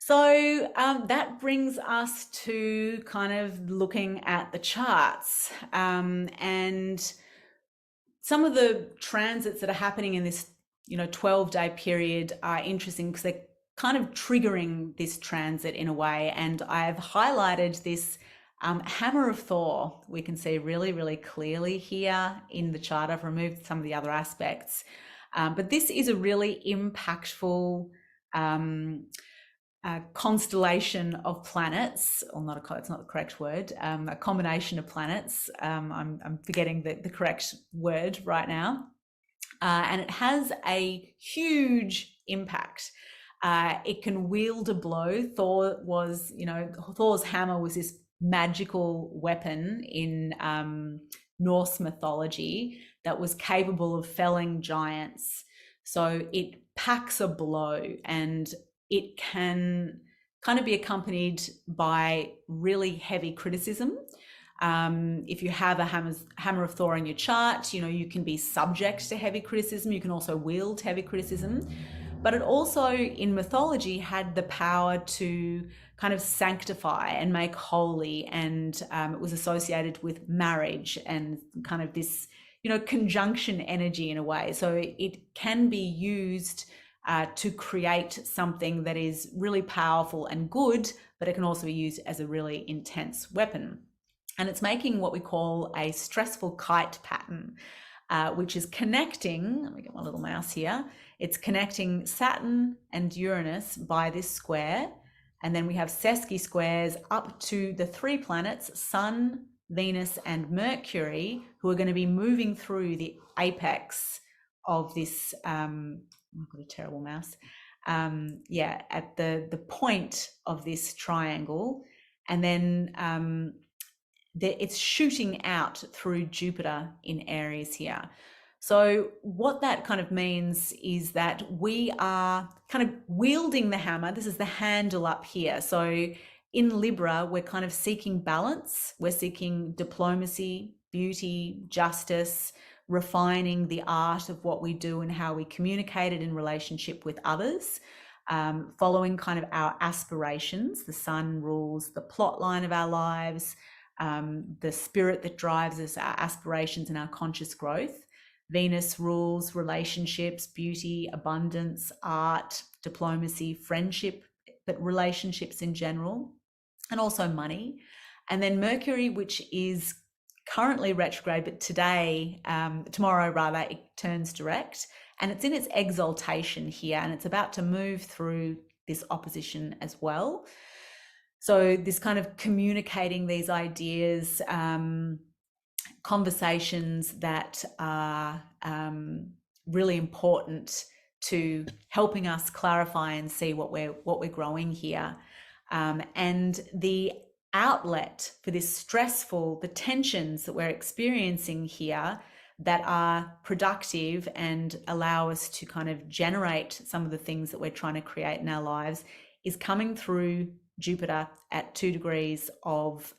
So that brings us to kind of looking at the charts, and some of the transits that are happening in this 12-day period are interesting because they're kind of triggering this transit in a way. And I've highlighted this hammer of Thor. We can see really, really clearly here in the chart. I've removed some of the other aspects, but this is a really impactful constellation of planets, or not it's not the correct word, a combination of planets. I'm forgetting the correct word right now. And it has a huge impact. It can wield a blow. Thor's hammer was this magical weapon in Norse mythology that was capable of felling giants. So it packs a blow, and it can kind of be accompanied by really heavy criticism. If you have a hammer of Thor in your chart, you can be subject to heavy criticism. You can also wield heavy criticism. But it also, in mythology, had the power to kind of sanctify and make holy. And it was associated with marriage and kind of this, conjunction energy in a way. So it can be used to create something that is really powerful and good, but it can also be used as a really intense weapon. And it's making what we call a stressful kite pattern, which is connecting, let me get my little mouse here, it's connecting Saturn and Uranus by this square. And then we have sesqui squares up to the three planets, Sun, Venus, and Mercury, who are going to be moving through the apex of this, I've got a terrible mouse. At the point of this triangle, and then it's shooting out through Jupiter in Aries here. So what that kind of means is that we are kind of wielding the hammer. This is the handle up here. So in Libra, we're kind of seeking balance. We're seeking diplomacy, beauty, justice, refining the art of what we do and how we communicate it in relationship with others, following kind of our aspirations. The sun rules the plot line of our lives, the spirit that drives us, our aspirations and our conscious growth. Venus rules relationships, beauty, abundance, art, diplomacy, friendship, but relationships in general, and also money. And then Mercury, which is currently retrograde, but tomorrow rather, it turns direct, and it's in its exaltation here, and it's about to move through this opposition as well. So this kind of communicating these ideas, conversations that are really important to helping us clarify and see what we're growing here, and the outlet for this the tensions that we're experiencing here that are productive and allow us to kind of generate some of the things that we're trying to create in our lives is coming through Jupiter at 2 degrees of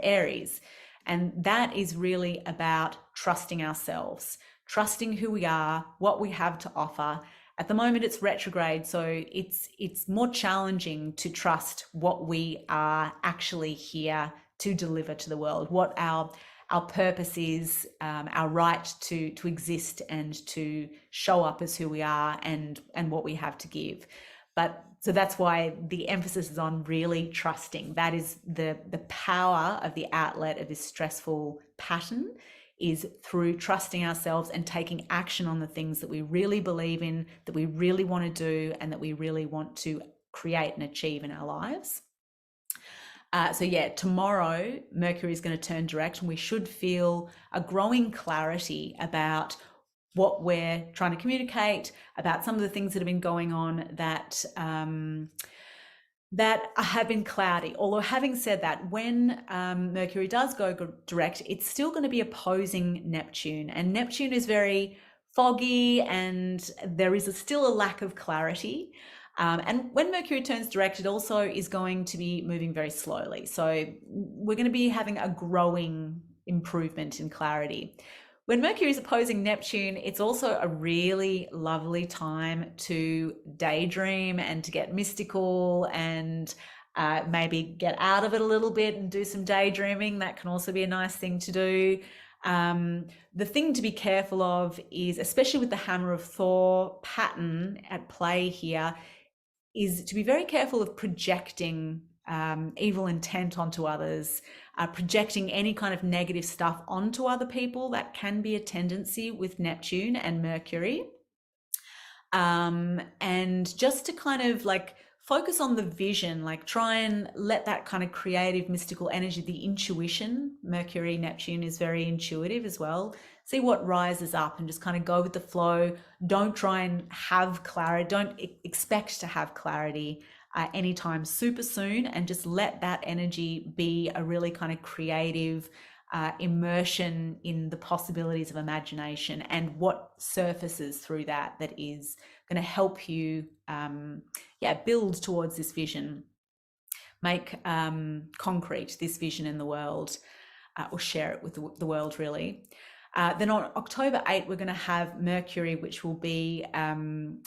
Aries. And that is really about trusting ourselves, trusting who we are, what we have to offer. At the moment, it's retrograde, so it's more challenging to trust what we are actually here to deliver to the world, what our purpose is, our right to exist and to show up as who we are and what we have to give. But so that's why the emphasis is on really trusting. That is the power of the outlet of this stressful pattern, is through trusting ourselves and taking action on the things that we really believe in, that we really want to do, and that we really want to create and achieve in our lives. Tomorrow Mercury is going to turn direct, and we should feel a growing clarity about what we're trying to communicate, about some of the things that have been going on that have been cloudy. Although having said that, when Mercury does go direct, it's still going to be opposing Neptune, and Neptune is very foggy and there is still a lack of clarity. And when Mercury turns direct, it also is going to be moving very slowly. So we're going to be having a growing improvement in clarity. When Mercury is opposing Neptune, it's also a really lovely time to daydream and to get mystical and maybe get out of it a little bit and do some daydreaming. That can also be a nice thing to do. The thing to be careful of is, especially with the Hammer of Thor pattern at play here, is to be very careful of projecting evil intent onto others, projecting any kind of negative stuff onto other people. That can be a tendency with Neptune and Mercury. And just to kind of like focus on the vision, like try and let that kind of creative, mystical energy, the intuition, Mercury, Neptune is very intuitive as well. See what rises up and just kind of go with the flow. Don't try and have clarity. Don't expect to have clarity anytime super soon, and just let that energy be a really kind of creative immersion in the possibilities of imagination and what surfaces through that is going to help you build towards this vision, make concrete this vision in the world, or share it with the world really. Then on October 8, we're going to have Mercury, which will be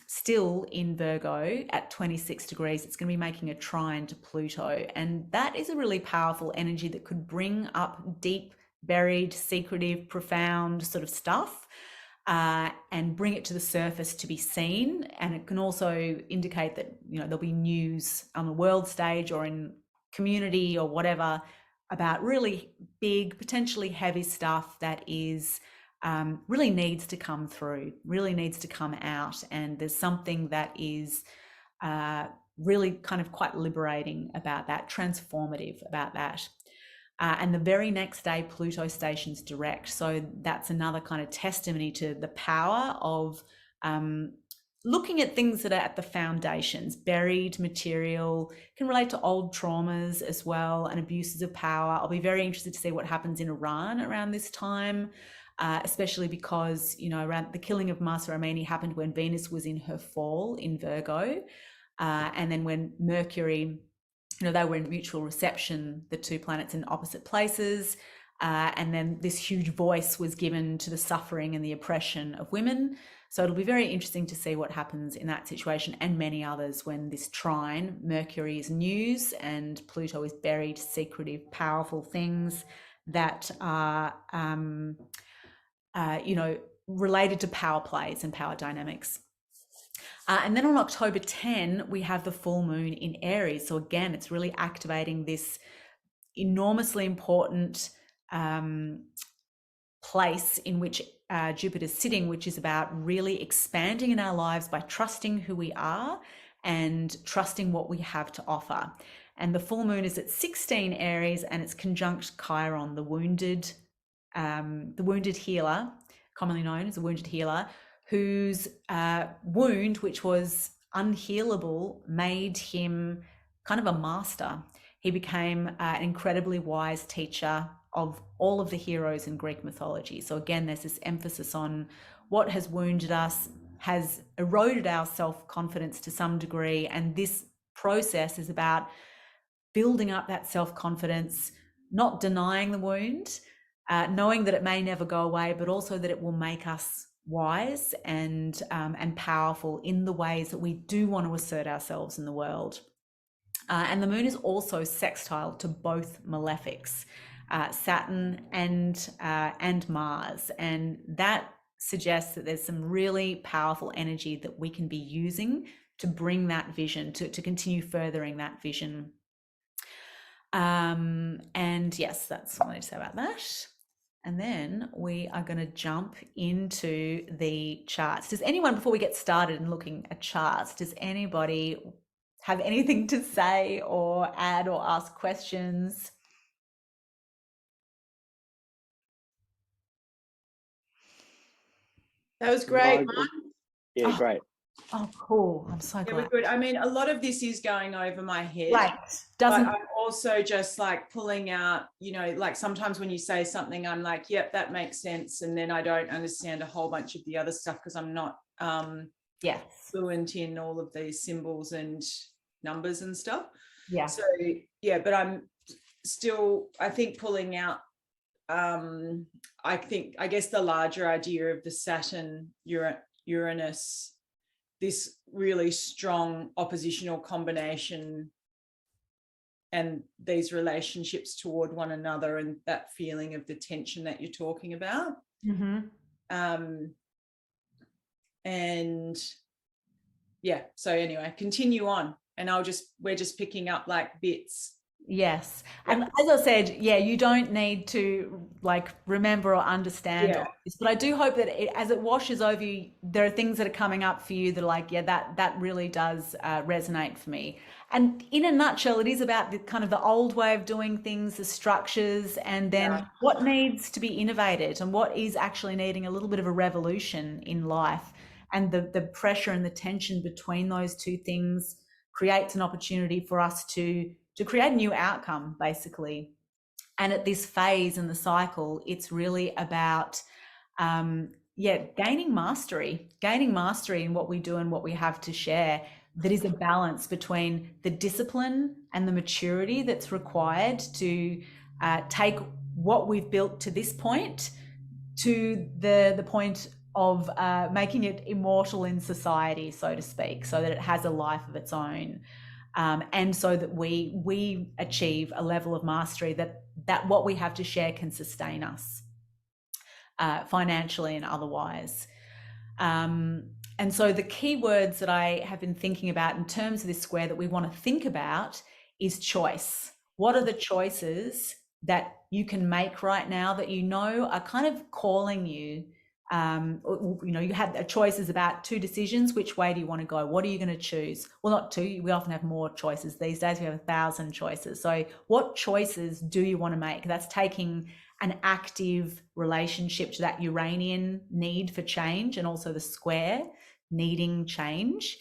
still in Virgo at 26 degrees. It's going to be making a trine to Pluto. And that is a really powerful energy that could bring up deep, buried, secretive, profound sort of stuff and bring it to the surface to be seen. And it can also indicate that, there'll be news on the world stage or in community or whatever about really big, potentially heavy stuff that is really needs to come through, really needs to come out. And there's something that is really kind of quite liberating about that, transformative about that. And the very next day, Pluto stations direct. So that's another kind of testimony to the power of looking at things that are at the foundations, buried material, can relate to old traumas as well, and abuses of power. I'll be very interested to see what happens in Iran around this time, especially because, around the killing of Mahsa Aimee happened when Venus was in her fall in Virgo. And then when Mercury, they were in mutual reception, the two planets in opposite places. And then this huge voice was given to the suffering and the oppression of women. So it'll be very interesting to see what happens in that situation and many others when this trine, Mercury is news and Pluto is buried, secretive, powerful things that are, related to power plays and power dynamics. And then on October 10, we have the full moon in Aries. So again, it's really activating this enormously important place in which Jupiter's sitting, which is about really expanding in our lives by trusting who we are and trusting what we have to offer. And the full moon is at 16 Aries and it's conjunct Chiron, the wounded healer, commonly known as a wounded healer, whose wound, which was unhealable, made him kind of a master. He became an incredibly wise teacher of all of the heroes in Greek mythology. So again, there's this emphasis on what has wounded us, has eroded our self-confidence to some degree. And this process is about building up that self-confidence, not denying the wound, knowing that it may never go away, but also that it will make us wise and powerful in the ways that we do want to assert ourselves in the world. And the moon is also sextile to both malefics, Saturn and Mars, and that suggests that there's some really powerful energy that we can be using to bring that vision, to continue furthering that vision. And yes, that's what I need to say about that. And then we are going to jump into the charts. Does anyone, before we get started and looking at charts, does anybody have anything to say or add or ask questions? That was great. Yeah, great. Oh, cool. I'm so glad. Yeah, we're good. I mean, a lot of this is going over my head. Right. But I'm also just like pulling out, like sometimes when you say something, I'm like, yep, that makes sense. And then I don't understand a whole bunch of the other stuff because I'm not fluent in all of these symbols and numbers and stuff. Yeah. So, yeah, but I'm still, I think, pulling out I guess the larger idea of the Saturn Uranus, this really strong oppositional combination and these relationships toward one another, and that feeling of the tension that you're talking about. And yeah, so anyway, continue on, and we're just picking up like bits. Yes. And as I said, yeah, you don't need to like remember or understand all this, but I do hope that as it washes over you, there are things that are coming up for you that are like, yeah, that really does resonate for me. And in a nutshell, it is about the kind of the old way of doing things, the structures, and then what needs to be innovated and what is actually needing a little bit of a revolution in life. And the pressure and the tension between those two things creates an opportunity for us to create a new outcome, basically. And at this phase in the cycle, it's really about, gaining mastery in what we do and what we have to share. That is a balance between the discipline and the maturity that's required to take what we've built to this point to the point of making it immortal in society, so to speak, so that it has a life of its own. And so that we achieve a level of mastery that what we have to share can sustain us financially and otherwise. And so the key words that I have been thinking about in terms of this square that we want to think about is choice. What are the choices that you can make right now that you know are kind of calling you? You have choices about two decisions. Which way do you want to go? What are you going to choose? Well, not two. We often have more choices these days. We have 1,000 choices. So what choices do you want to make? That's taking an active relationship to that Uranian need for change, and also the square needing change.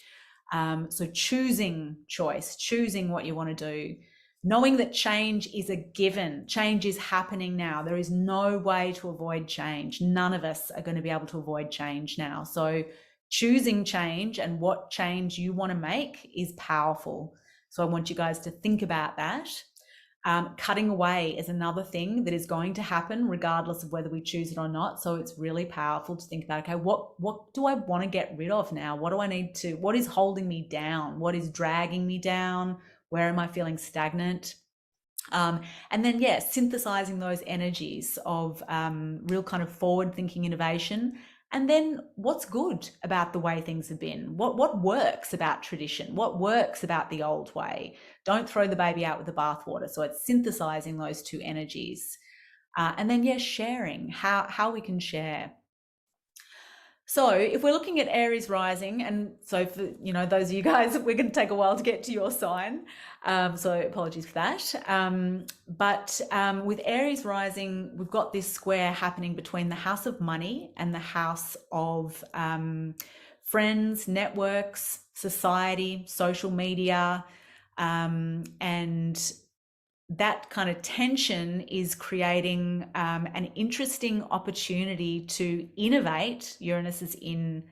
So choosing choice, choosing what you want to do, knowing that change is a given. Change is happening now. There is no way to avoid change. None of us are going to be able to avoid change now. So choosing change and what change you want to make is powerful. So I want you guys to think about that. Cutting away is another thing that is going to happen regardless of whether we choose it or not. So it's really powerful to think about, okay, what do I want to get rid of now? What do I need to, what is holding me down? What is dragging me down? Where am I feeling stagnant? And then, synthesizing those energies of real kind of forward-thinking innovation. And then what's good about the way things have been? What works about tradition? What works about the old way? Don't throw the baby out with the bathwater. So it's synthesizing those two energies. And then, sharing, how we can share. So if we're looking at Aries rising, and so for those of you guys, we're going to take a while to get to your sign, so apologies for that. But with Aries rising, we've got this square happening between the house of money and the house of friends, networks, society, social media, and that kind of tension is creating an interesting opportunity to innovate. Uranus is in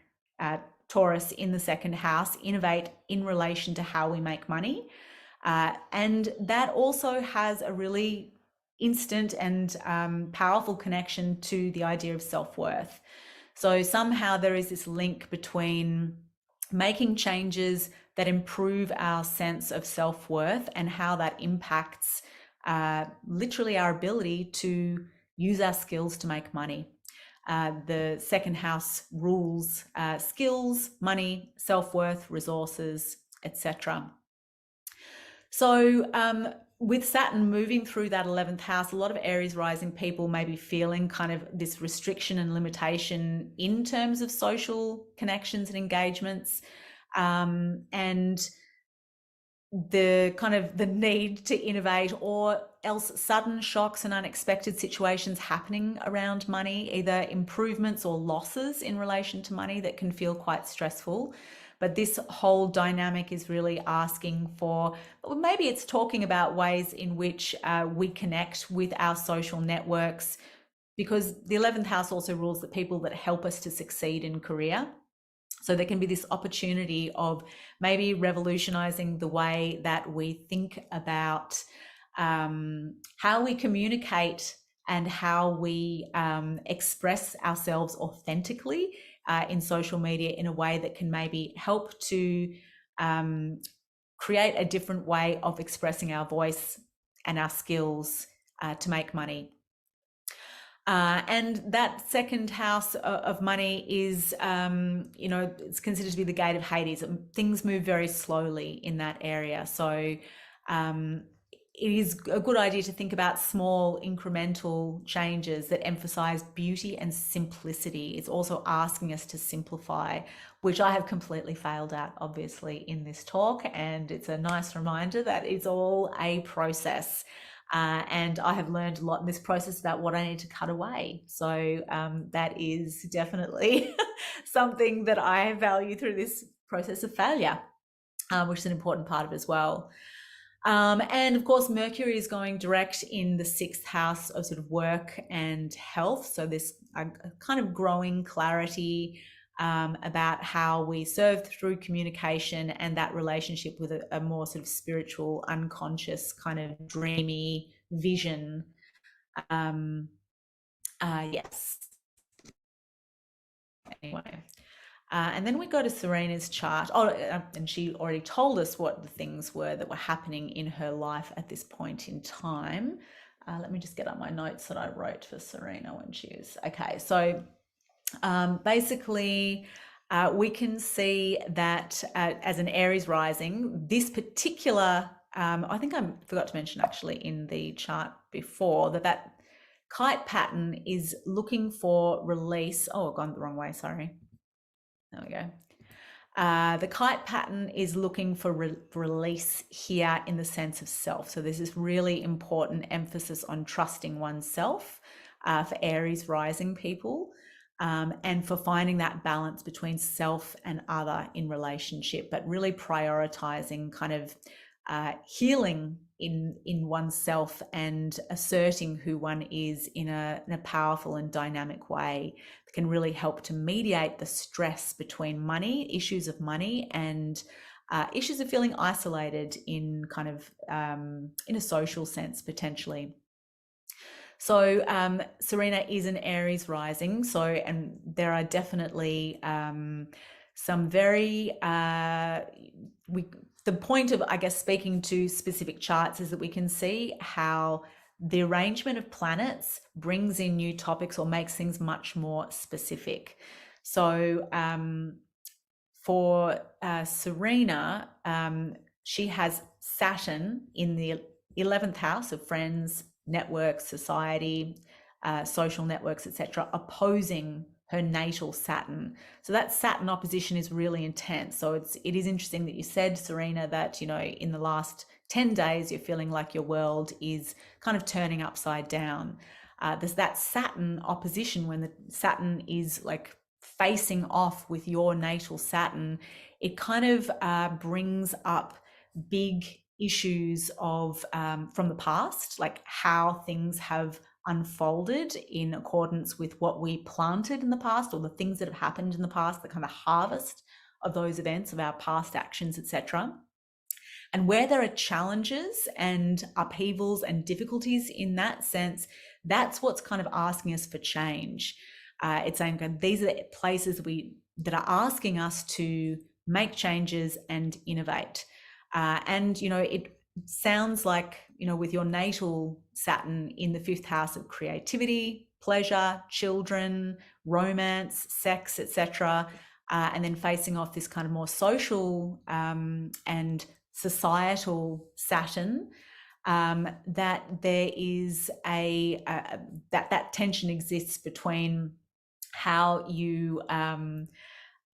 Taurus in the second house, innovate in relation to how we make money. And that also has a really instant and powerful connection to the idea of self-worth. So somehow there is this link between making changes that improve our sense of self-worth and how that impacts literally our ability to use our skills to make money. The second house rules skills, money, self-worth, resources, etc. So with Saturn moving through that 11th house, a lot of Aries rising people may be feeling kind of this restriction and limitation in terms of social connections and engagements. And the kind of the need to innovate, or else sudden shocks and unexpected situations happening around money, either improvements or losses in relation to money that can feel quite stressful. But this whole dynamic is really asking for, maybe it's talking about ways in which we connect with our social networks, because the 11th house also rules the people that help us to succeed in career. So there can be this opportunity of maybe revolutionizing the way that we think about how we communicate and how we express ourselves authentically in social media in a way that can maybe help to create a different way of expressing our voice and our skills to make money. And that second house of money is, it's considered to be the gate of Hades. Things move very slowly in that area. So it is a good idea to think about small incremental changes that emphasize beauty and simplicity. It's also asking us to simplify, which I have completely failed at, obviously, in this talk. And it's a nice reminder that it's all a process. And I have learned a lot in this process about what I need to cut away. So that is definitely something that I value through this process of failure, which is an important part of it as well. And of course, Mercury is going direct in the 6th house of sort of work and health. So this kind of growing clarity about how we serve through communication and that relationship with a more sort of spiritual, unconscious kind of dreamy vision. Yes. Anyway. And then we go to Sarina's chart. And she already told us what the things were that were happening in her life at this point in time. Let me just get up my notes that I wrote for Sarina when she was... Okay, so basically, we can see that as an Aries rising, this particular... I think I forgot to mention actually in the chart before that kite pattern is looking for release. Oh, I've gone the wrong way, sorry. There we go. The kite pattern is looking for release here in the sense of self. So there's this really important emphasis on trusting oneself for Aries rising people, and for finding that balance between self and other in relationship, but really prioritizing kind of healing in oneself and asserting who one is in a powerful and dynamic way that can really help to mediate the stress between money, issues of money, and issues of feeling isolated in kind of in a social sense potentially. So Sarina is an Aries rising, and there are definitely some very the point of, I guess, speaking to specific charts is that we can see how the arrangement of planets brings in new topics or makes things much more specific. So for Sarina, she has Saturn in the 11th house of friends, networks, society, social networks, etc., opposing her natal Saturn. So that Saturn opposition is really intense. So it is interesting that you said, Sarina, that, in the last 10 days, you're feeling like your world is kind of turning upside down. There's that Saturn opposition when the Saturn is like facing off with your natal Saturn. It kind of brings up big issues of from the past, like how things have unfolded in accordance with what we planted in the past, or the things that have happened in the past, the kind of harvest of those events, of our past actions, etc. And where there are challenges and upheavals and difficulties in that sense, that's what's kind of asking us for change. It's saying these are the places that are asking us to make changes and innovate. And it sounds like, with your natal Saturn in the 5th house of creativity, pleasure, children, romance, sex, etc., and then facing off this kind of more social and societal Saturn, that there is that tension exists between how you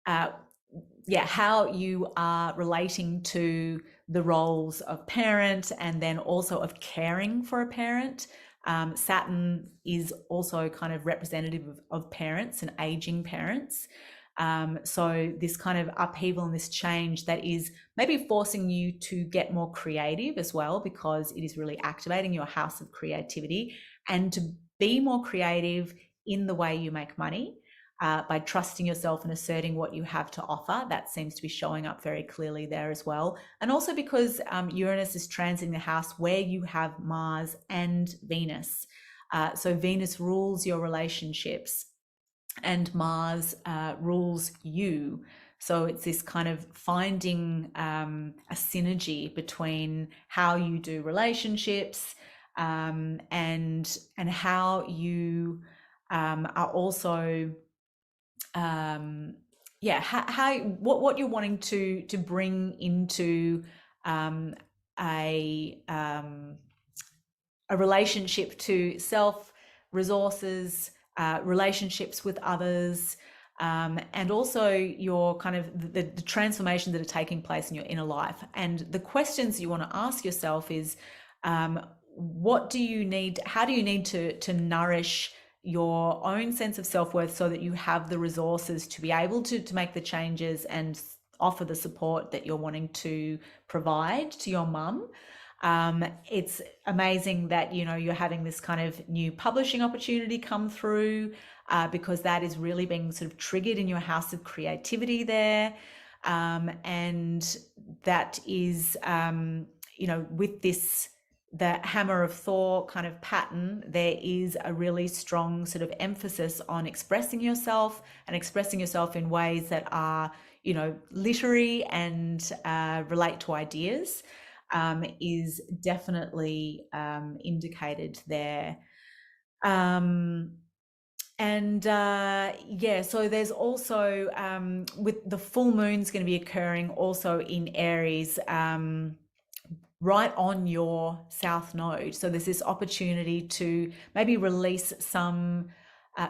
how you are relating to the roles of parent and then also of caring for a parent. Saturn is also kind of representative of parents and aging parents. So this kind of upheaval and this change that is maybe forcing you to get more creative as well, because it is really activating your house of creativity, and to be more creative in the way you make money. By trusting yourself and asserting what you have to offer. That seems to be showing up very clearly there as well. And also because Uranus is transiting the house where you have Mars and Venus. So Venus rules your relationships and Mars rules you. So it's this kind of finding a synergy between how you do relationships and how you are also how what you're wanting to bring into a relationship to self, resources, relationships with others, and also your kind of the transformation that are taking place in your inner life. And the questions you want to ask yourself is, what do you need? How do you need to nourish your own sense of self-worth so that you have the resources to be able to make the changes and offer the support that you're wanting to provide to your mum? It's amazing that, you know, you're having this kind of new publishing opportunity come through, because that is really being sort of triggered in your house of creativity there. And that is, you know, with this, the hammer of Thor kind of pattern, there is a really strong sort of emphasis on expressing yourself and expressing yourself in ways that are, you know, literary and relate to ideas. Is definitely indicated there. Yeah, so there's also with the full moon's going to be occurring also in Aries, right on your south node. So there's this opportunity to maybe release some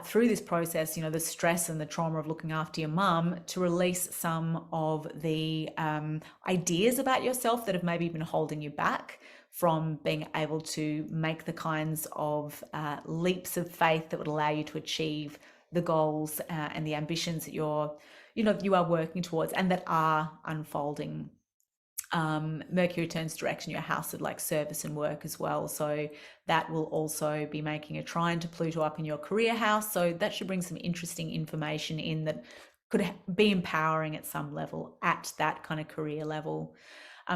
through this process, you know, the stress and the trauma of looking after your mum, to release some of the ideas about yourself that have maybe been holding you back from being able to make the kinds of leaps of faith that would allow you to achieve the goals and the ambitions that you are working towards and that are unfolding. Mercury turns direct in your house of like service and work as well, so that will also be making a trine to Pluto up in your career house, so that should bring some interesting information in that could be empowering at some level at that kind of career level.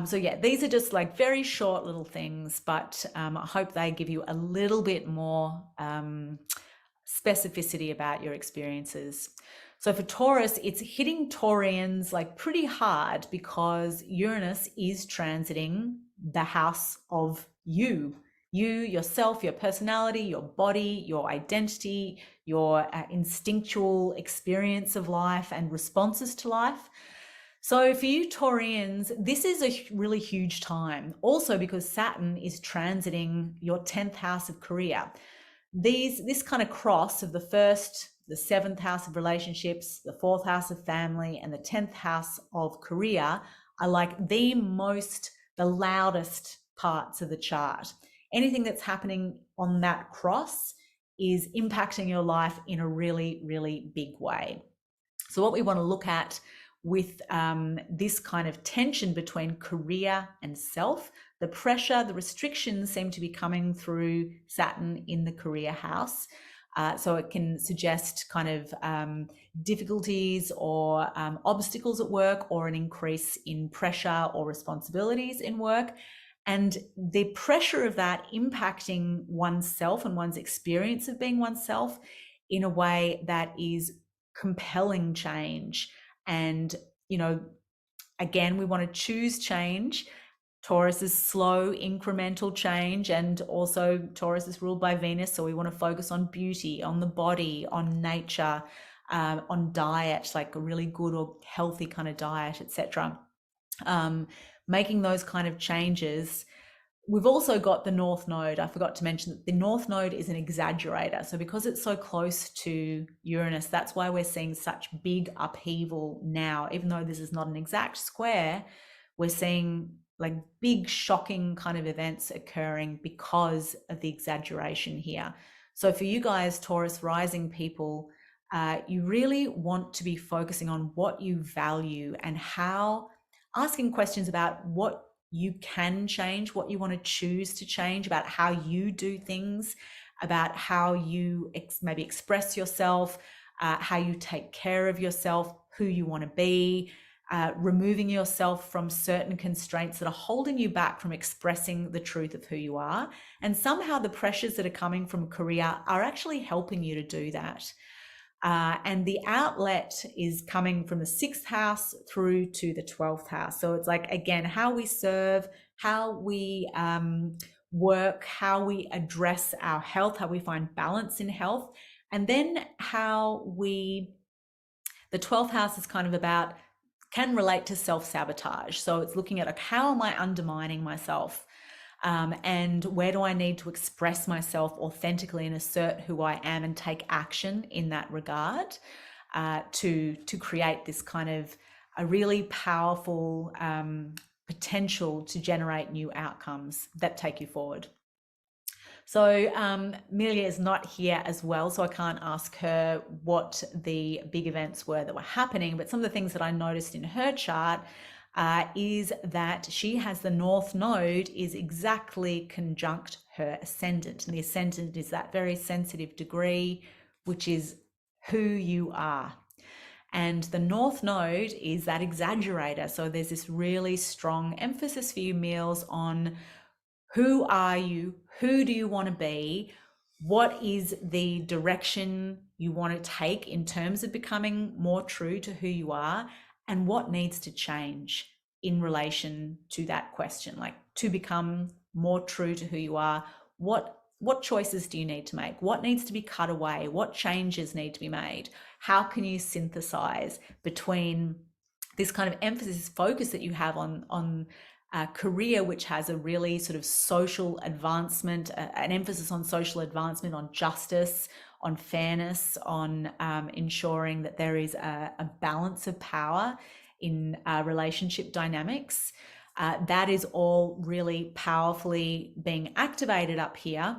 So yeah, these are just like very short little things, but I hope they give you a little bit more specificity about your experiences. So for Taurus, it's hitting Taurians like pretty hard because Uranus is transiting the house of you, yourself, your personality, your body, your identity, your instinctual experience of life and responses to life. So for you Taurians, this is a really huge time. Also because Saturn is transiting your 10th house of career. This kind of cross of the 7th house of relationships, the 4th house of family, and the 10th house of career are like the loudest parts of the chart. Anything that's happening on that cross is impacting your life in a really, really big way. So what we want to look at with this kind of tension between career and self, the pressure, the restrictions seem to be coming through Saturn in the career house. So it can suggest kind of difficulties or obstacles at work, or an increase in pressure or responsibilities in work. And the pressure of that impacting oneself and one's experience of being oneself in a way that is compelling change. And, you know, again, we want to choose change. Taurus is slow, incremental change, and also Taurus is ruled by Venus, so we want to focus on beauty, on the body, on nature, on diet, like a really good or healthy kind of diet, etc. Making those kind of changes. We've also got the North Node. I forgot to mention that the North Node is an exaggerator. So because it's so close to Uranus, that's why we're seeing such big upheaval now. Even though this is not an exact square, we're seeing like big shocking kind of events occurring because of the exaggeration here. So for you guys, Taurus rising people, you really want to be focusing on what you value and how, asking questions about what you can change, what you want to choose to change, about how you do things, about how you maybe express yourself, how you take care of yourself, who you want to be, removing yourself from certain constraints that are holding you back from expressing the truth of who you are. And somehow the pressures that are coming from career are actually helping you to do that. And the outlet is coming from the 6th house through to the 12th house. So it's like, again, how we serve, how we work, how we address our health, how we find balance in health. And then the 12th house is kind of about, can relate to self-sabotage. So it's looking at, like, how am I undermining myself? And where do I need to express myself authentically and assert who I am and take action in that regard, to create this kind of a really powerful potential to generate new outcomes that take you forward. So Amelia is not here as well, so I can't ask her what the big events were that were happening, but some of the things that I noticed in her chart is that she has the North Node is exactly conjunct her ascendant. And the ascendant is that very sensitive degree, which is who you are. And the North Node is that exaggerator. So there's this really strong emphasis for you, Meals, on who are you? Who do you want to be? What is the direction you want to take in terms of becoming more true to who you are? And what needs to change in relation to that question? Like, to become more true to who you are, what choices do you need to make? What needs to be cut away? What changes need to be made? How can you synthesize between this kind of emphasis, focus that you have on career, which has a really sort of social advancement, an emphasis on social advancement, on justice, on fairness, on ensuring that there is a balance of power in relationship dynamics. That is all really powerfully being activated up here.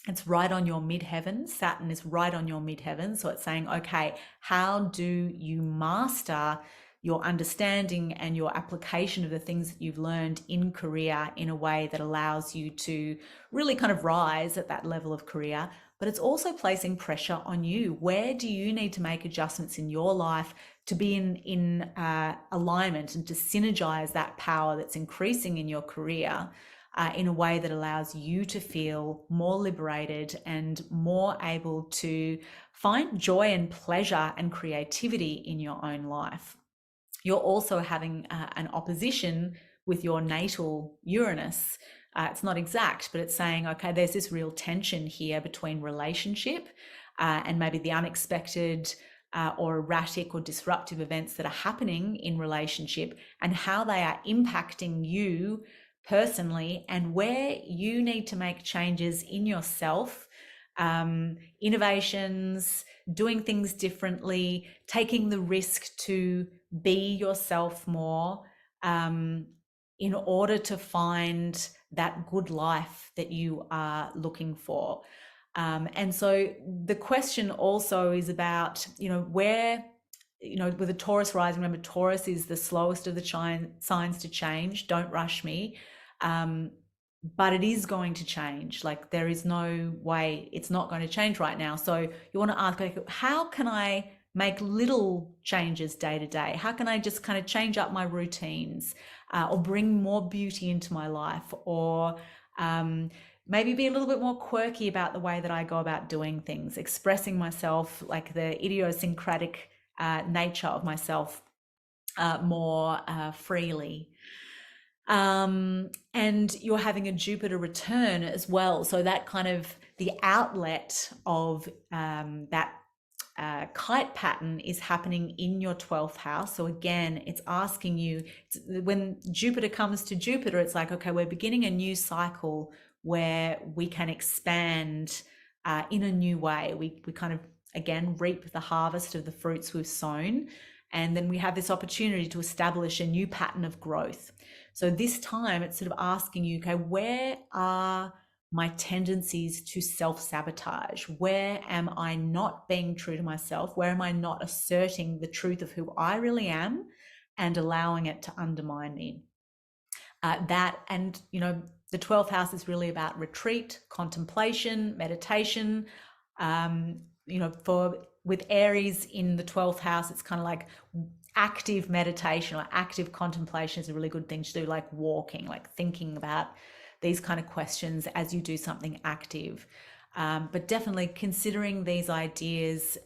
It's right on your midheaven. Saturn is right on your midheaven. So it's saying, okay, how do you master your understanding and your application of the things that you've learned in career in a way that allows you to really kind of rise at that level of career? But it's also placing pressure on you. Where do you need to make adjustments in your life to be in alignment and to synergize that power that's increasing in your career in a way that allows you to feel more liberated and more able to find joy and pleasure and creativity in your own life? You're also having an opposition with your natal Uranus. It's not exact, but it's saying, okay, there's this real tension here between relationship and maybe the unexpected or erratic or disruptive events that are happening in relationship, and how they are impacting you personally, and where you need to make changes in yourself, innovations, doing things differently, taking the risk to be yourself more, in order to find that good life that you are looking for. And so the question also is about, where, with a Taurus rising, remember Taurus is the slowest of the signs to change. Don't rush me. But it is going to change. Like, there is no way it's not going to change right now. So you want to ask, like, how can I make little changes day to day? How can I just kind of change up my routines, or bring more beauty into my life, or maybe be a little bit more quirky about the way that I go about doing things, expressing myself, like the idiosyncratic nature of myself more freely. And you're having a Jupiter return as well. So that kind of the outlet of that kite pattern is happening in your 12th house. So again, it's asking you, when Jupiter comes to Jupiter, it's like, okay, we're beginning a new cycle where we can expand in a new way. We kind of, again, reap the harvest of the fruits we've sown. And then we have this opportunity to establish a new pattern of growth. So this time it's sort of asking you, okay, where are my tendencies to self-sabotage? Where am I not being true to myself? Where am I not asserting the truth of who I really am and allowing it to undermine me? The 12th house is really about retreat, contemplation, meditation. With Aries in the 12th house, it's kind of like active meditation or active contemplation is a really good thing to do, like walking, like thinking about these kind of questions as you do something active. But definitely considering these ideas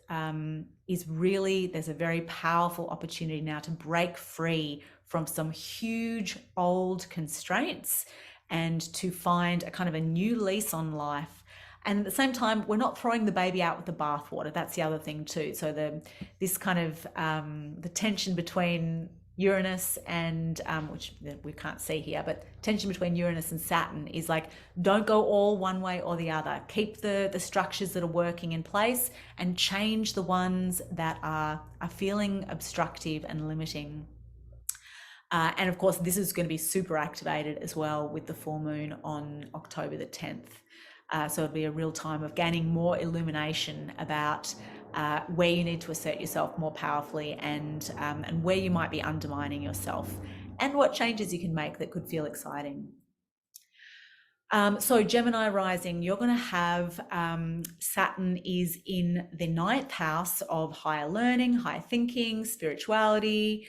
is really, there's a very powerful opportunity now to break free from some huge old constraints and to find a kind of a new lease on life. And at the same time, we're not throwing the baby out with the bathwater. That's the other thing too. So this kind of the tension between Uranus and which we can't see here, but tension between Uranus and Saturn is like, don't go all one way or the other. Keep the structures that are working in place and change the ones that are feeling obstructive and limiting. And of course, this is going to be super activated as well with the full moon on October the 10th. So it'll be a real time of gaining more illumination about where you need to assert yourself more powerfully and where you might be undermining yourself and what changes you can make that could feel exciting. So Gemini rising, you're going to have Saturn is in the 9th house of higher learning, higher thinking, spirituality,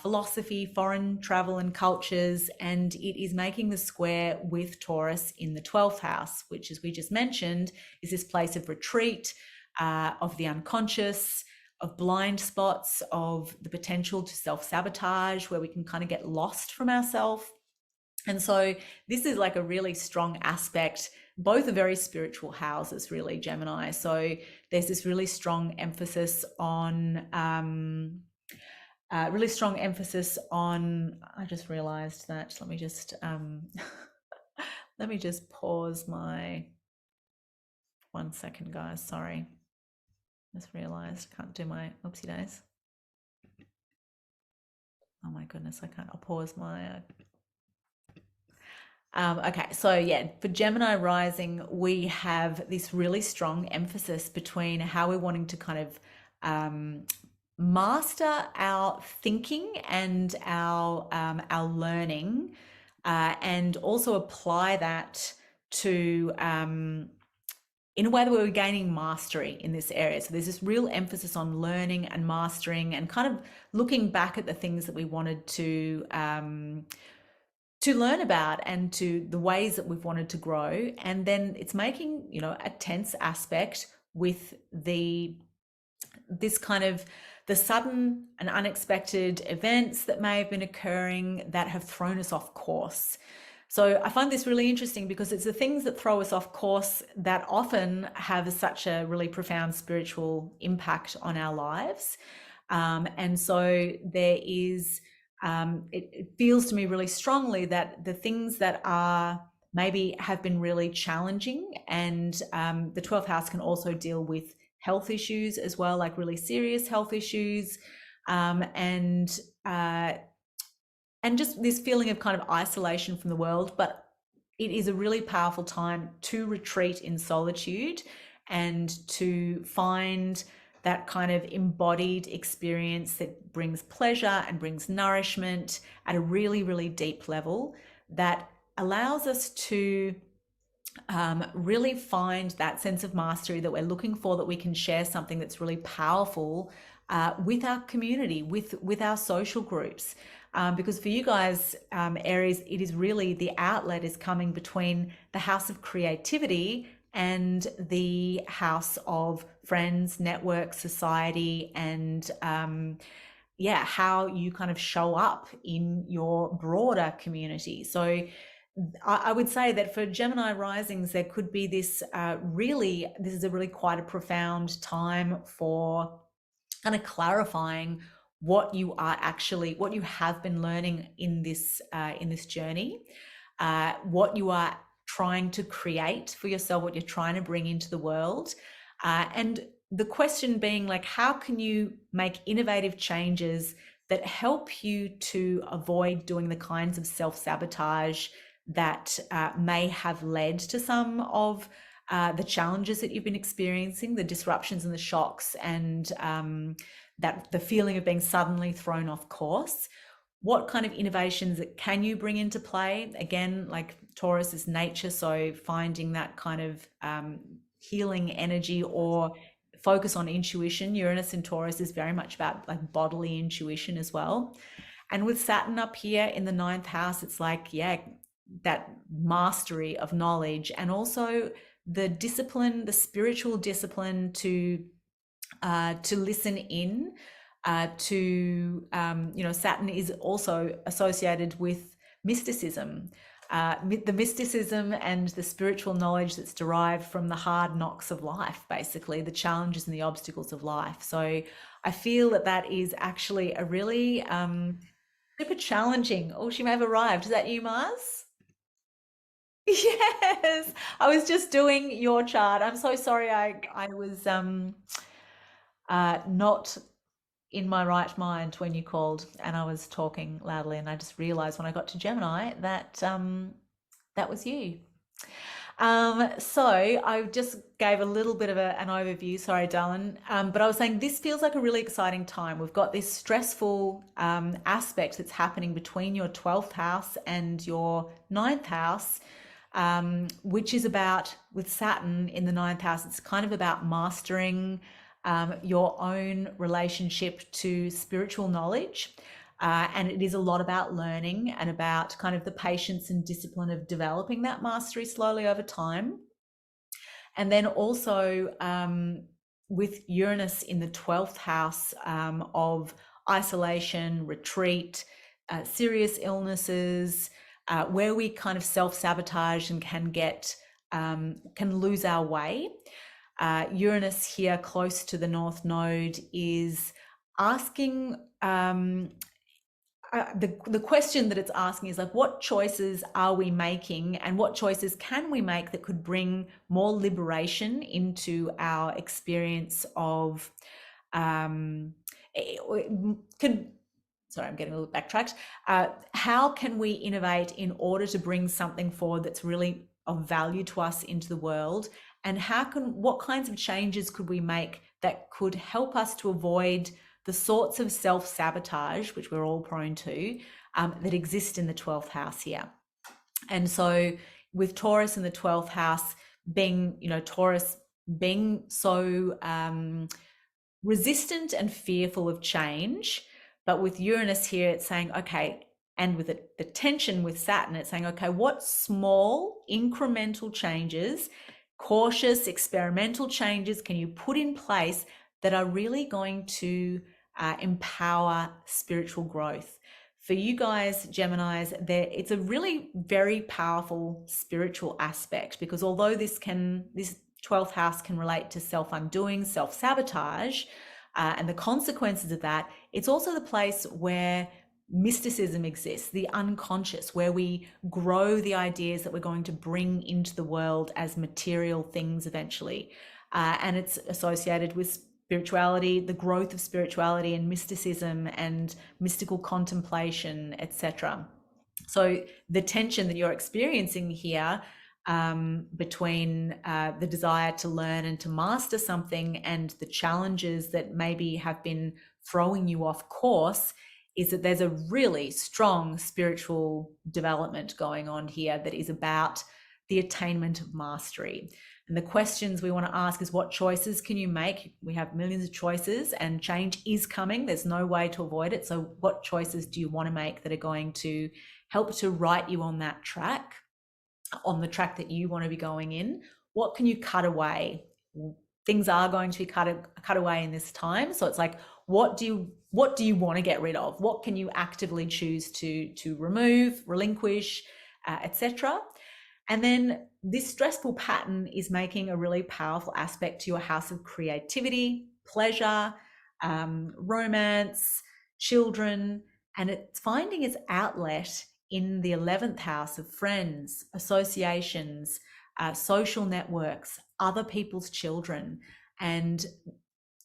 philosophy, foreign travel and cultures, and it is making the square with Taurus in the 12th house, which, as we just mentioned, is this place of retreat, of the unconscious, of blind spots, of the potential to self-sabotage, where we can kind of get lost from ourselves. And so this is like a really strong aspect. Both are very spiritual houses, really, Gemini. So there's this really strong emphasis on I just realized that, let me just pause my 1 second, guys, sorry. Just realized I can't do my oopsie days. Oh my goodness, I'll pause my okay, so yeah, for Gemini rising, we have this really strong emphasis between how we're wanting to kind of master our thinking and our learning, and also apply that to in a way that we're gaining mastery in this area. So there's this real emphasis on learning and mastering and kind of looking back at the things that we wanted to learn about and to the ways that we've wanted to grow. And then it's making, you know, a tense aspect with this kind of the sudden and unexpected events that may have been occurring that have thrown us off course. So I find this really interesting because it's the things that throw us off course that often have such a really profound spiritual impact on our lives. And so there is, it feels to me really strongly that the things that are maybe have been really challenging, and the 12th house can also deal with health issues as well, like really serious health issues, and just this feeling of kind of isolation from the world. But it is a really powerful time to retreat in solitude and to find that kind of embodied experience that brings pleasure and brings nourishment at a really, really deep level that allows us to really find that sense of mastery that we're looking for, that we can share something that's really powerful with our community, with our social groups. Because for you guys, Aries, it is really the outlet is coming between the house of creativity and the house of friends, network, society, and how you kind of show up in your broader community. So I would say that for Gemini risings, there could be this this is a really quite a profound time for kind of clarifying what you have been learning in this journey, what you are trying to create for yourself, what you're trying to bring into the world. And the question being, like, how can you make innovative changes that help you to avoid doing the kinds of self-sabotage that may have led to some of the challenges that you've been experiencing, the disruptions and the shocks, and that the feeling of being suddenly thrown off course. What kind of innovations can you bring into play? Again, like Taurus is nature, so finding that kind of healing energy or focus on intuition. Uranus in Taurus is very much about like bodily intuition as well. And with Saturn up here in the 9th house, it's like, yeah, that mastery of knowledge, and also the discipline, the spiritual discipline to listen in, Saturn is also associated with mysticism, the mysticism and the spiritual knowledge that's derived from the hard knocks of life, basically the challenges and the obstacles of life. So I feel that is actually a really super challenging. Oh, she may have arrived. Is that you, Mars? Yes, I was just doing your chart. I'm so sorry. I was not in my right mind when you called, and I was talking loudly, and I just realized when I got to Gemini that that was you. So I just gave a little bit of an overview. Sorry, darling. But I was saying this feels like a really exciting time. We've got this stressful aspect that's happening between your 12th house and your 9th house, which is about, with Saturn in the 9th house, it's kind of about mastering your own relationship to spiritual knowledge. And it is a lot about learning and about kind of the patience and discipline of developing that mastery slowly over time. And then also with Uranus in the 12th house of isolation, retreat, serious illnesses, where we kind of self-sabotage and can lose our way. Uranus here close to the North Node is asking, the question that it's asking is like, what choices are we making, and what choices can we make that could bring more liberation into our experience of, sorry, I'm getting a little backtracked. How can we innovate in order to bring something forward that's really of value to us into the world? And what kinds of changes could we make that could help us to avoid the sorts of self-sabotage, which we're all prone to, that exist in the 12th house here. And so with Taurus in the 12th house being, Taurus being so resistant and fearful of change, but with Uranus here, it's saying, okay, and with the tension with Saturn, it's saying, okay, what small incremental changes, cautious experimental changes can you put in place that are really going to empower spiritual growth? For you guys, Geminis, it's a really very powerful spiritual aspect, because although this 12th house can relate to self-undoing, self-sabotage, and the consequences of that, it's also the place where mysticism exists, the unconscious, where we grow the ideas that we're going to bring into the world as material things eventually. And it's associated with spirituality, the growth of spirituality and mysticism and mystical contemplation, etc. So the tension that you're experiencing here between the desire to learn and to master something and the challenges that maybe have been throwing you off course is that there's a really strong spiritual development going on here that is about the attainment of mastery. And the questions we want to ask is, what choices can you make? We have millions of choices and change is coming. There's no way to avoid it. So what choices do you want to make that are going to help to right you on that track, on the track that you want to be going in? What can you cut away? Things are going to be cut away in this time. So it's like, what do you want to get rid of? What can you actively choose to remove, relinquish, etc.? And then this stressful pattern is making a really powerful aspect to your house of creativity, pleasure, romance, children, and it's finding its outlet in the 11th house of friends, associations, social networks, other people's children. And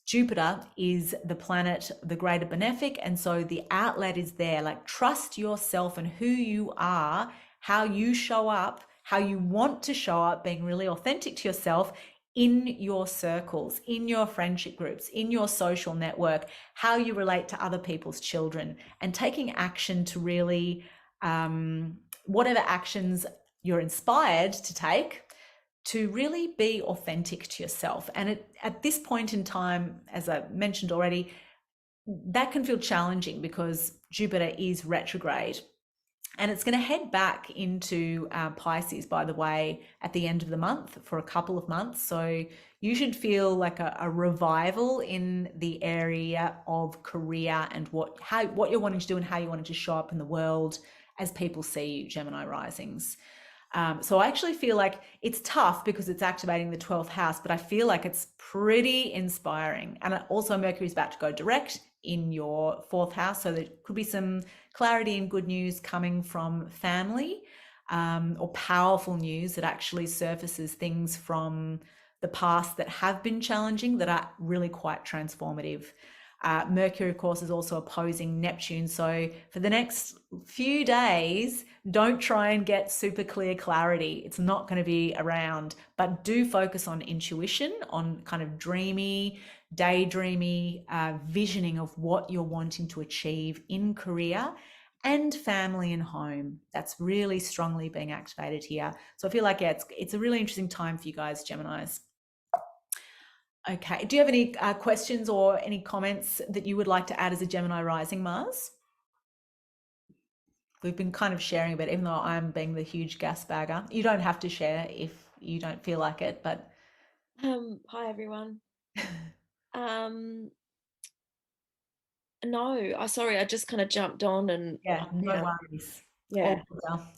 Jupiter is the planet, the greater benefic. And so the outlet is there, like trust yourself and who you are, how you show up, how you want to show up, being really authentic to yourself in your circles, in your friendship groups, in your social network, how you relate to other people's children, and taking action to really, whatever actions you're inspired to take, to really be authentic to yourself. And at this point in time, as I mentioned already, that can feel challenging because Jupiter is retrograde. And it's going to head back into Pisces, by the way, at the end of the month for a couple of months. So you should feel like a revival in the area of career and what you're wanting to do and how you wanting to show up in the world as people see you, Gemini risings. So I actually feel like it's tough because it's activating the 12th house, but I feel like it's pretty inspiring. And also Mercury's about to go direct in your 4th house. So there could be some clarity and good news coming from family, or powerful news that actually surfaces things from the past that have been challenging that are really quite transformative. Mercury, of course, is also opposing Neptune. So for the next few days, don't try and get super clear clarity. It's not going to be around, but do focus on intuition, on kind of dreamy, daydreamy visioning of what you're wanting to achieve in career and family and home. That's really strongly being activated here. So I feel like, yeah, it's a really interesting time for you guys, Geminis. Okay, do you have any questions or any comments that you would like to add as a Gemini rising, Mars? We've been kind of sharing a bit, even though I'm being the huge gas bagger. You don't have to share if you don't feel like it, but... Hi, everyone. No, sorry, I just kind of jumped on and... Yeah, no worries. Yeah.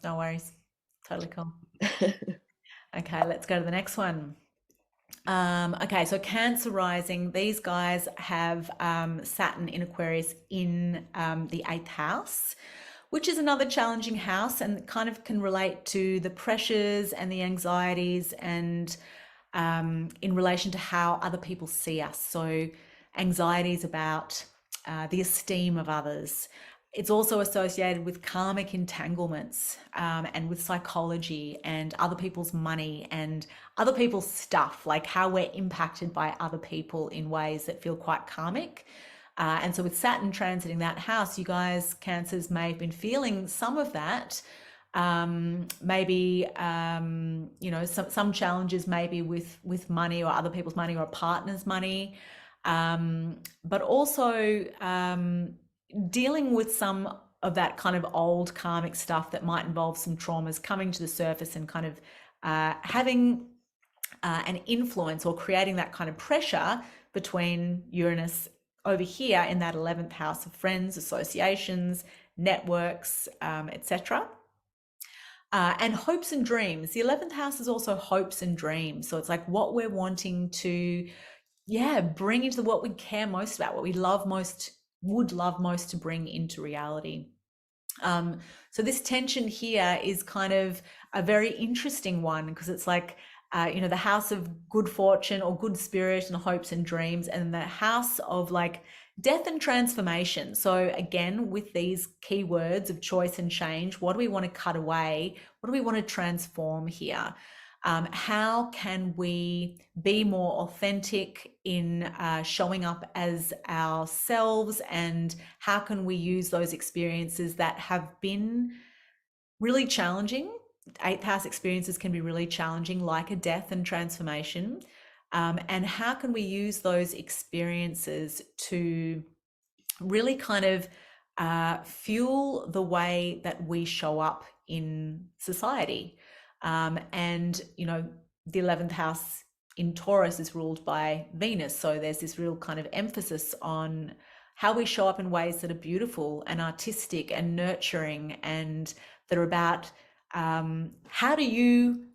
No worries. Totally cool. Okay, let's go to the next one. Okay, so Cancer rising, these guys have Saturn in Aquarius in the 8th house, which is another challenging house and kind of can relate to the pressures and the anxieties and in relation to how other people see us. So anxieties about the esteem of others. It's also associated with karmic entanglements and with psychology and other people's money and other people's stuff, like how we're impacted by other people in ways that feel quite karmic. And so with Saturn transiting that house, you guys, Cancers, may have been feeling some of that. Maybe, you know, some challenges maybe with money or other people's money or a partner's money, but also dealing with some of that kind of old karmic stuff that might involve some traumas coming to the surface and kind of having an influence or creating that kind of pressure between Uranus over here in that 11th house of friends, associations, networks, etc. And hopes and dreams. The 11th house is also hopes and dreams. So it's like what we're wanting to, bring into what we care most about, what we love most, would love most to bring into reality. So this tension here is kind of a very interesting one because it's like, you know, the house of good fortune or good spirit and hopes and dreams, and the house of like death and transformation. So again, with these keywords of choice and change, what do we want to cut away? What do we want to transform here? How can we be more authentic in showing up as ourselves, and how can we use those experiences that have been really challenging? 8th house experiences can be really challenging, like a death and transformation. And how can we use those experiences to really kind of fuel the way that we show up in society? And, you know, the 11th house in Taurus is ruled by Venus. So there's this real kind of emphasis on how we show up in ways that are beautiful and artistic and nurturing, and that are about how do you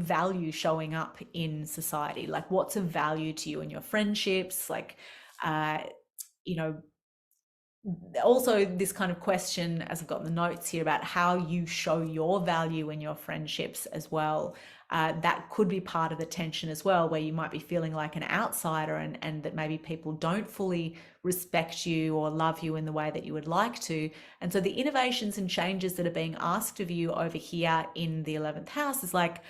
value showing up in society? Like, what's of value to you in your friendships? Like, you know, also this kind of question, as I've got in the notes here, about how you show your value in your friendships as well. That could be part of the tension as well, where you might be feeling like an outsider and that maybe people don't fully respect you or love you in the way that you would like to. And so the innovations and changes that are being asked of you over here in the 11th house is like,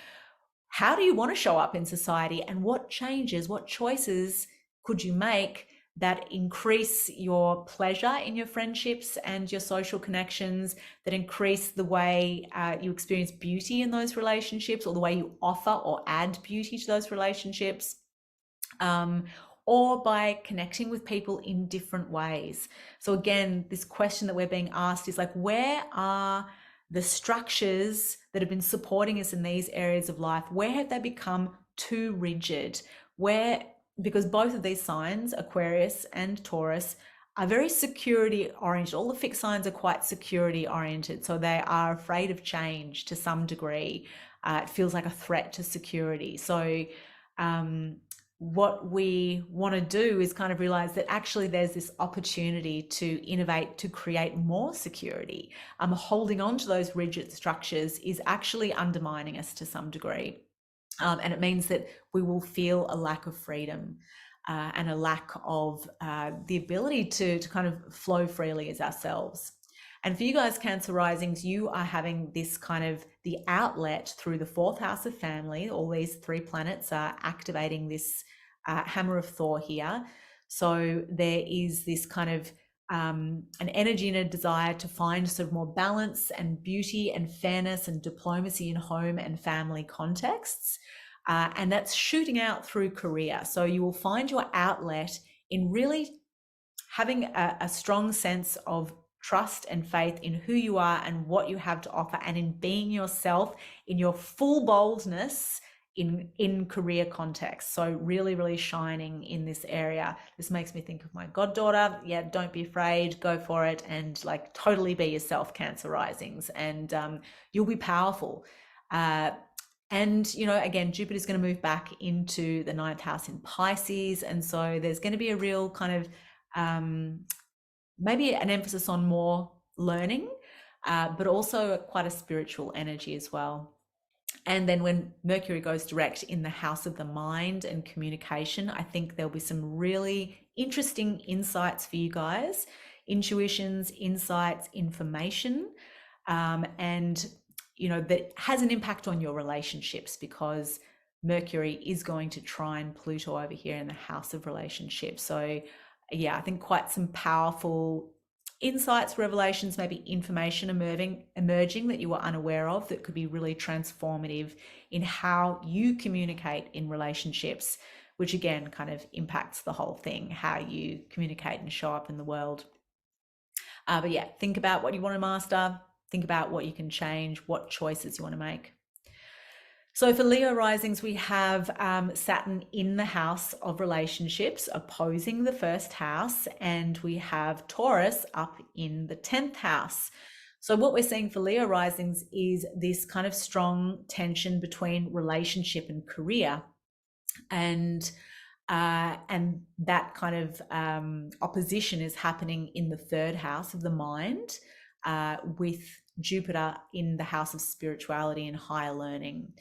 how do you want to show up in society, and what changes, what choices could you make that increase your pleasure in your friendships and your social connections, that increase the way you experience beauty in those relationships, or the way you offer or add beauty to those relationships, or by connecting with people in different ways. So again, this question that we're being asked is like, where are the structures that have been supporting us in these areas of life? Where have they become too rigid? Because both of these signs, Aquarius and Taurus, are very security oriented. All the fixed signs are quite security oriented. So they are afraid of change to some degree. It feels like a threat to security. So what we want to do is kind of realize that actually there's this opportunity to innovate, to create more security. Holding on to those rigid structures is actually undermining us to some degree. And it means that we will feel a lack of freedom and a lack of the ability to kind of flow freely as ourselves. And for you guys, Cancer risings, you are having this kind of the outlet through the fourth house of family. All these three planets are activating this hammer of Thor here. So there is this kind of an energy and a desire to find sort of more balance and beauty and fairness and diplomacy in home and family contexts. And that's shooting out through career. So you will find your outlet in really having a strong sense of trust and faith in who you are and what you have to offer, and in being yourself in your full boldness in career context. So really, really shining in this area. This makes me think of my goddaughter. Yeah, don't be afraid, go for it, and like totally be yourself, Cancer risings, and you'll be powerful. And, you know, again, Jupiter is going to move back into the 9th house in Pisces. And so there's going to be a real kind of maybe an emphasis on more learning, but also quite a spiritual energy as well. And then when Mercury goes direct in the house of the mind and communication, I think there'll be some really interesting insights for you guys, intuitions, insights, information, and, you know, that has an impact on your relationships, because Mercury is going to trine Pluto over here in the house of relationships. So yeah, I think quite some powerful insights, revelations, maybe information emerging that you were unaware of, that could be really transformative in how you communicate in relationships, which again kind of impacts the whole thing, how you communicate and show up in the world. But yeah, think about what you want to master, think about what you can change, what choices you want to make. So for Leo risings, we have Saturn in the house of relationships opposing the first house, and we have Taurus up in the 10th house. So what we're seeing for Leo risings is this kind of strong tension between relationship and career, and that kind of opposition is happening in the 3rd house of the mind, with Jupiter in the house of spirituality and higher learning.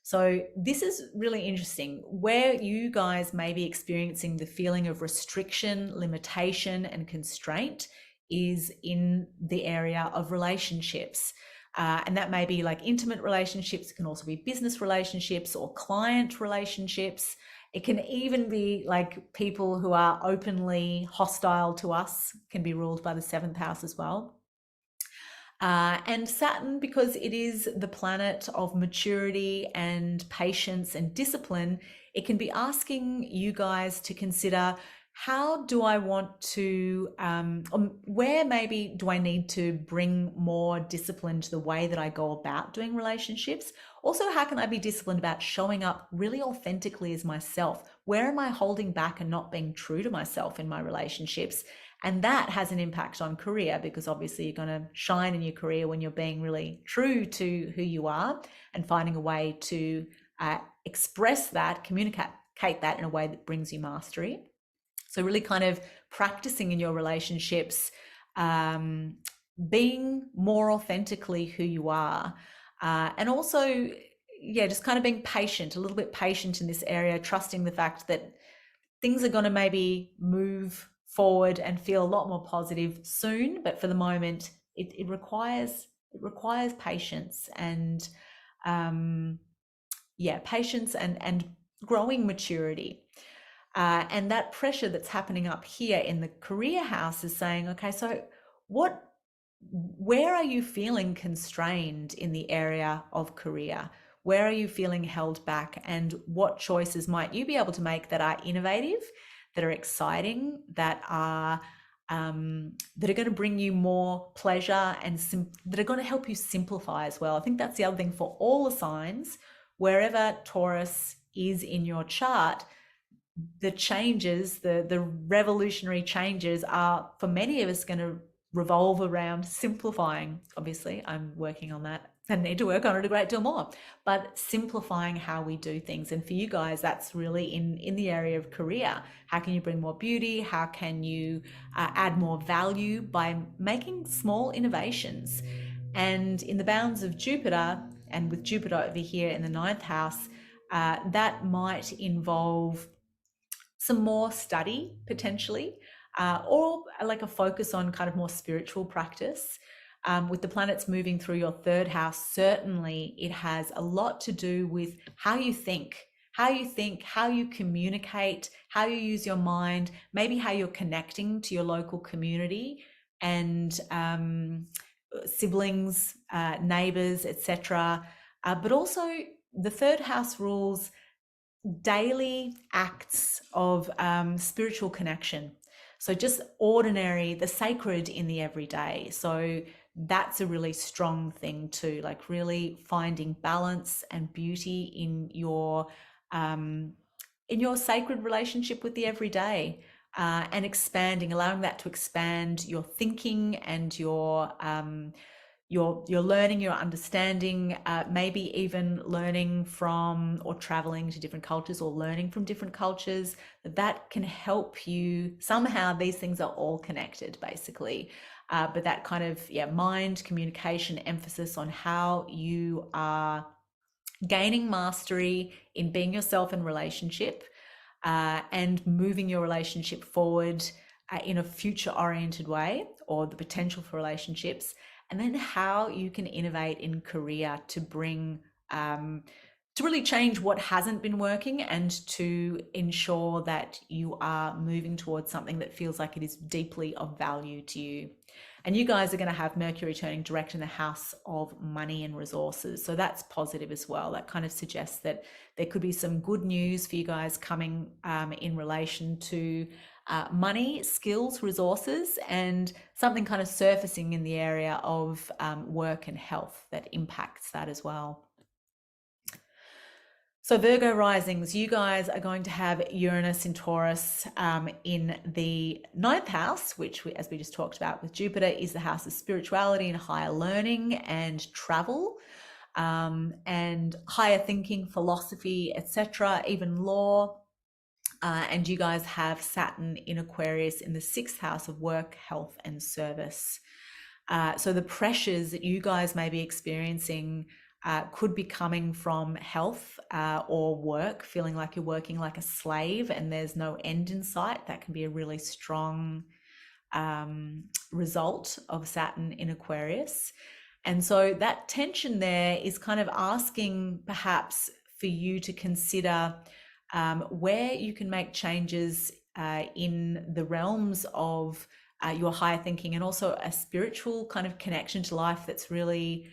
So this is really interesting. Where you guys may be experiencing the feeling of restriction, limitation, and constraint is in the area of relationships. And that may be like intimate relationships. It can also be business relationships or client relationships. It can even be like people who are openly hostile to us, can be ruled by the 7th house as well. And Saturn, because it is the planet of maturity and patience and discipline, it can be asking you guys to consider, how do I want to, where maybe do I need to bring more discipline to the way that I go about doing relationships? Also, how can I be disciplined about showing up really authentically as myself? Where am I holding back and not being true to myself in my relationships? And that has an impact on career, because obviously you're going to shine in your career when you're being really true to who you are and finding a way to express that, communicate that in a way that brings you mastery. So really kind of practicing in your relationships, being more authentically who you are. And also, yeah, just kind of being patient, a little bit patient in this area, trusting the fact that things are going to maybe move forward and feel a lot more positive soon, but for the moment it requires patience and patience and growing maturity. And that pressure that's happening up here in the career house is saying, okay, so where are you feeling constrained in the area of career? Where are you feeling held back? And what choices might you be able to make that are innovative, that are exciting, that are going to bring you more pleasure, and that are going to help you simplify as well? I think that's the other thing for all the signs. Wherever Taurus is in your chart, the changes, the revolutionary changes are, for many of us, going to revolve around simplifying. Obviously, I'm working on that and need to work on it a great deal more, but simplifying how we do things. And for you guys, that's really in the area of career. How can you bring more beauty? How can you add more value by making small innovations? And in the bounds of Jupiter, and with Jupiter over here in the 9th house, that might involve some more study potentially, or like a focus on kind of more spiritual practice. With the planets moving through your 3rd house, certainly it has a lot to do with how you think, how you communicate, how you use your mind, maybe how you're connecting to your local community and siblings, neighbors, etc. But also the 3rd house rules daily acts of spiritual connection. So just ordinary, the sacred in the everyday. So that's a really strong thing too, like really finding balance and beauty in your sacred relationship with the everyday, and expanding, allowing that to expand your thinking and your learning, your understanding, maybe even learning from or traveling to different cultures or learning from different cultures. That can help you. Somehow these things are all connected basically, but that kind of mind, communication, emphasis on how you are gaining mastery in being yourself in relationship, and moving your relationship forward in a future oriented way, or the potential for relationships. And then how you can innovate in career to bring, to really change what hasn't been working, and to ensure that you are moving towards something that feels like it is deeply of value to you. And you guys are going to have Mercury turning direct in the house of money and resources. So that's positive as well. That kind of suggests that there could be some good news for you guys coming in relation to money, skills, resources, and something kind of surfacing in the area of work and health that impacts that as well. So Virgo risings, you guys are going to have Uranus in Taurus in the 9th house, which, as we just talked about with Jupiter, is the house of spirituality and higher learning and travel, and higher thinking, philosophy, etc., even law. And you guys have Saturn in Aquarius in the 6th house of work, health, and service. So the pressures that you guys may be experiencing could be coming from health or work, feeling like you're working like a slave and there's no end in sight. That can be a really strong result of Saturn in Aquarius. And so that tension there is kind of asking perhaps for you to consider where you can make changes in the realms of your higher thinking, and also a spiritual kind of connection to life that's really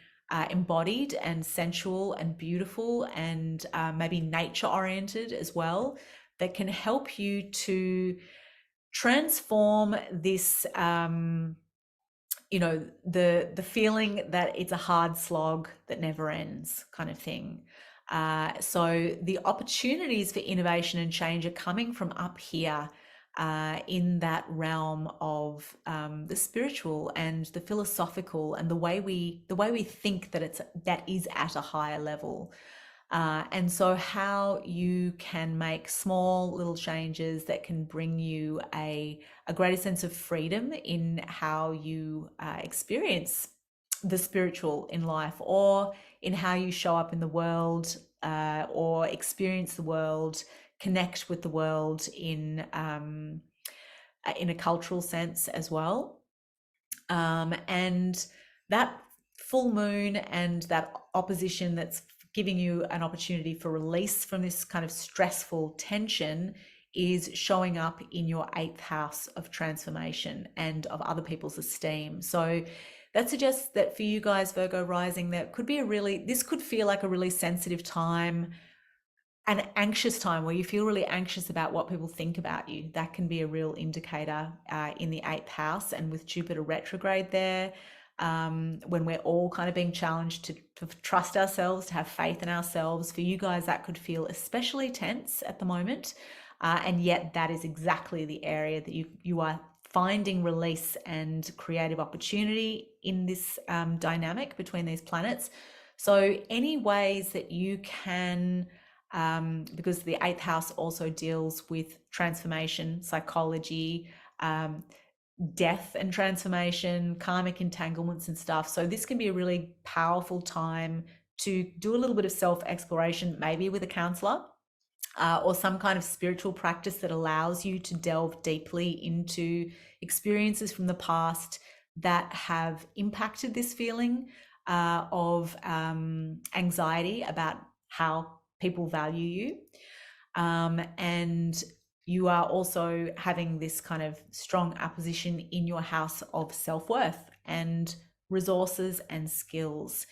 embodied and sensual and beautiful, and maybe nature oriented as well, that can help you to transform this the feeling that it's a hard slog that never ends kind of thing. So the opportunities for innovation and change are coming from up here, in that realm of the spiritual and the philosophical, and the way we think that is at a higher level. And so how you can make small little changes that can bring you a greater sense of freedom in how you experience the spiritual in life, or in how you show up in the world, or experience the world, connect with the world in a cultural sense as well. And that full moon and that opposition that's giving you an opportunity for release from this kind of stressful tension is showing up in your 8th house of transformation and of other people's esteem. So that suggests that for you guys, Virgo rising, there could be this could feel like a really sensitive time, an anxious time where you feel really anxious about what people think about you. That can be a real indicator in the 8th house. And with Jupiter retrograde there, when we're all kind of being challenged to trust ourselves, to have faith in ourselves, for you guys, that could feel especially tense at the moment. And yet that is exactly the area that you are finding release and creative opportunity in this dynamic between these planets. So any ways that you can, because the 8th house also deals with transformation, psychology, death and transformation, karmic entanglements and stuff. So this can be a really powerful time to do a little bit of self-exploration, maybe with a counselor, or some kind of spiritual practice that allows you to delve deeply into experiences from the past that have impacted this feeling of anxiety about how people value you. And you are also having this kind of strong opposition in your house of self-worth and resources and skills.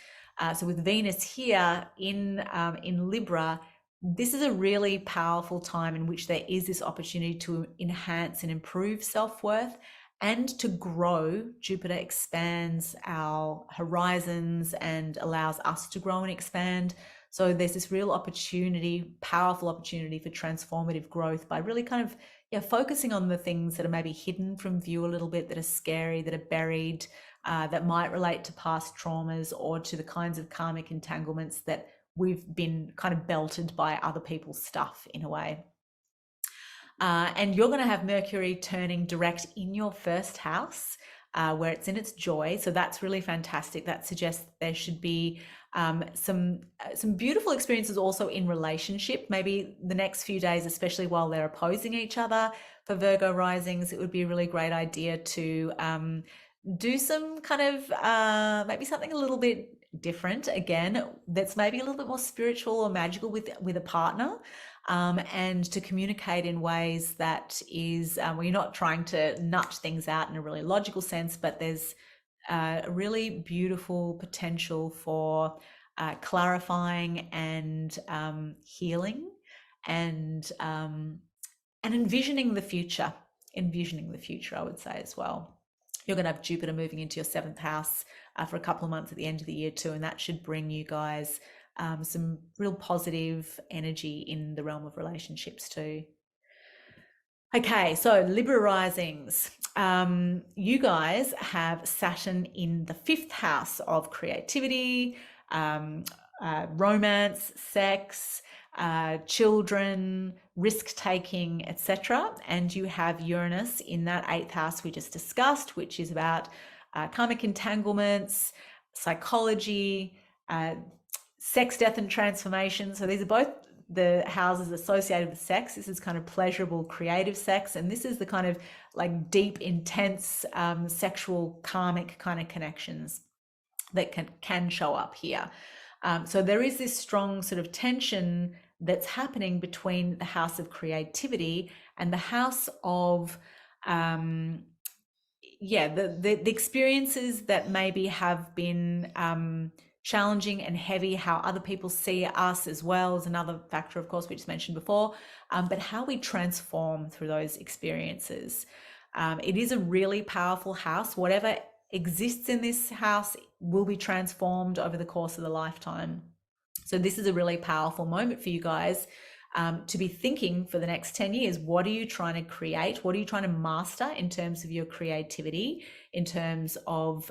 So with Venus here in Libra, this is a really powerful time in which there is this opportunity to enhance and improve self-worth and to grow. Jupiter expands our horizons and allows us to grow and expand. So there's this real opportunity, powerful opportunity for transformative growth by really kind of focusing on the things that are maybe hidden from view a little bit, that are scary, that are buried, that might relate to past traumas or to the kinds of karmic entanglements that we've been kind of belted by other people's stuff in a way. And you're going to have Mercury turning direct in your 1st house, where it's in its joy. So that's really fantastic. That suggests there should be some beautiful experiences also in relationship. Maybe the next few days, especially while they're opposing each other, for Virgo risings, it would be a really great idea to do some kind of maybe something a little bit different, again, that's maybe a little bit more spiritual or magical with a partner, and to communicate in ways that is where you're not trying to nut things out in a really logical sense, but there's a really beautiful potential for clarifying and healing and envisioning the future, I would say as well. You're going to have Jupiter moving into your 7th house for a couple of months at the end of the year too, and that should bring you guys some real positive energy in the realm of relationships too. Okay, so Libra risings, you guys have Saturn in the 5th house of creativity, romance, sex, children, risk-taking, etc. And you have Uranus in that 8th house we just discussed, which is about karmic entanglements, psychology, sex, death, and transformation. So these are both the houses associated with sex. This is kind of pleasurable, creative sex. And this is the kind of like deep, intense, sexual, karmic kind of connections that can show up here. So there is this strong sort of tension that's happening between the house of creativity and the house of the experiences that maybe have been challenging and heavy, how other people see us as well as another factor, of course, we just mentioned before, but how we transform through those experiences. It is a really powerful house. Whatever exists in this house will be transformed over the course of the lifetime. So this is a really powerful moment for you guys to be thinking for the next 10 years. What are you trying to create? What are you trying to master in terms of your creativity, in terms of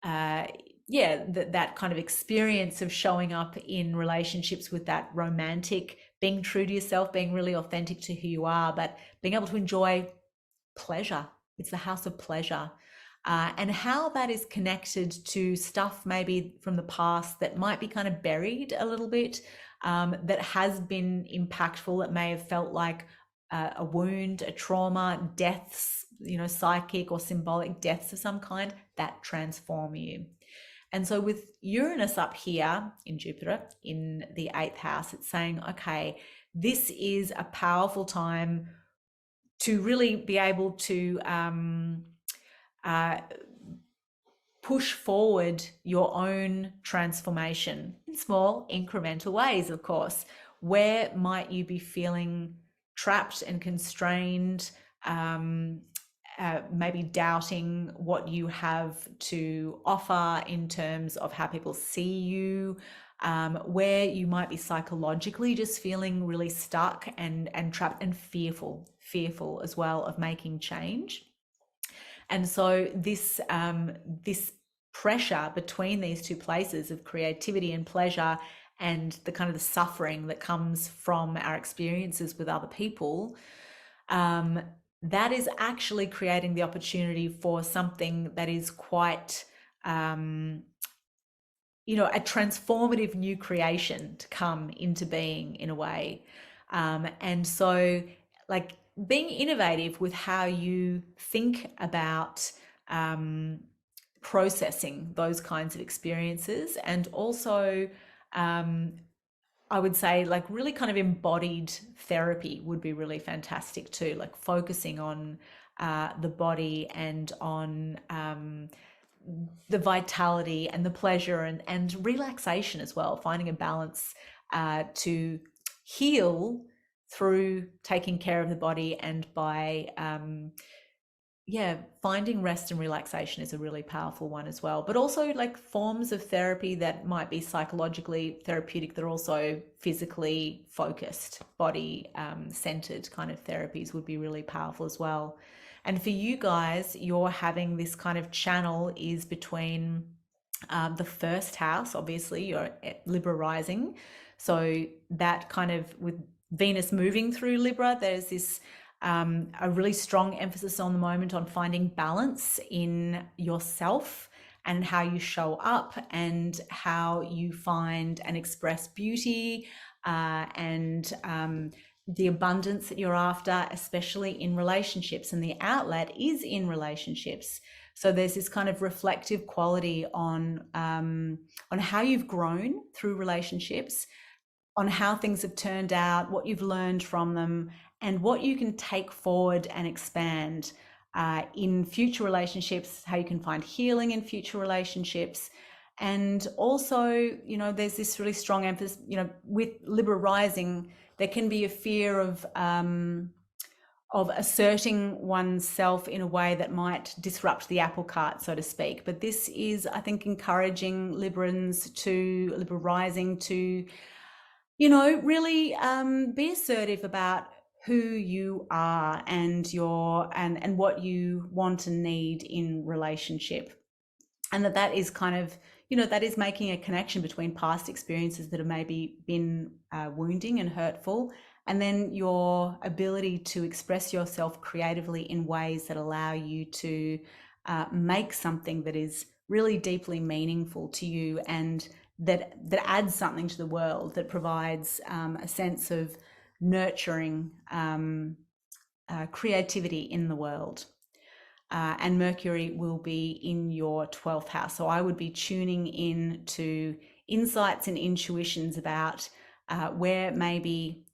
that kind of experience of showing up in relationships with that romantic, being true to yourself, being really authentic to who you are, but being able to enjoy pleasure. It's the house of pleasure. And how that is connected to stuff maybe from the past that might be kind of buried a little bit, that has been impactful. It may have felt like a wound, a trauma, deaths, psychic or symbolic deaths of some kind that transform you. And so with Uranus up here in Jupiter in the 8th house, it's saying, okay, this is a powerful time to really be able to push forward your own transformation in small incremental ways, of course. Where might you be feeling trapped and constrained, maybe doubting what you have to offer in terms of how people see you, where you might be psychologically just feeling really stuck and trapped and fearful as well of making change. And so this pressure between these two places of creativity and pleasure and the kind of the suffering that comes from our experiences with other people, that is actually creating the opportunity for something that is quite, a transformative new creation to come into being in a way. And so, like, being innovative with how you think about processing those kinds of experiences, and also I would say like really kind of embodied therapy would be really fantastic too, like focusing on the body and on the vitality and the pleasure and relaxation as well, finding a balance to heal through taking care of the body, and by finding rest and relaxation is a really powerful one as well. But also like forms of therapy that might be psychologically therapeutic, that are also physically focused, body centered kind of therapies would be really powerful as well. And for you guys, you're having this kind of channel is between the 1st house, obviously you're at Libra rising. So that kind of, with Venus moving through Libra, there's this a really strong emphasis on the moment on finding balance in yourself and how you show up and how you find and express beauty and the abundance that you're after, especially in relationships. And the outlet is in relationships. So there's this kind of reflective quality on how you've grown through relationships, on how things have turned out, what you've learned from them, and what you can take forward and expand in future relationships, how you can find healing in future relationships. And also, there's this really strong emphasis, with Libra rising, there can be a fear of asserting oneself in a way that might disrupt the apple cart, so to speak. But this is, I think, encouraging Libra rising to, really be assertive about who you are and and what you want and need in relationship. And that is kind of, that is making a connection between past experiences that have maybe been wounding and hurtful, and then your ability to express yourself creatively in ways that allow you to make something that is really deeply meaningful to you, and that adds something to the world, that provides a sense of nurturing creativity in the world. And Mercury will be in your 12th house. So I would be tuning in to insights and intuitions about where maybe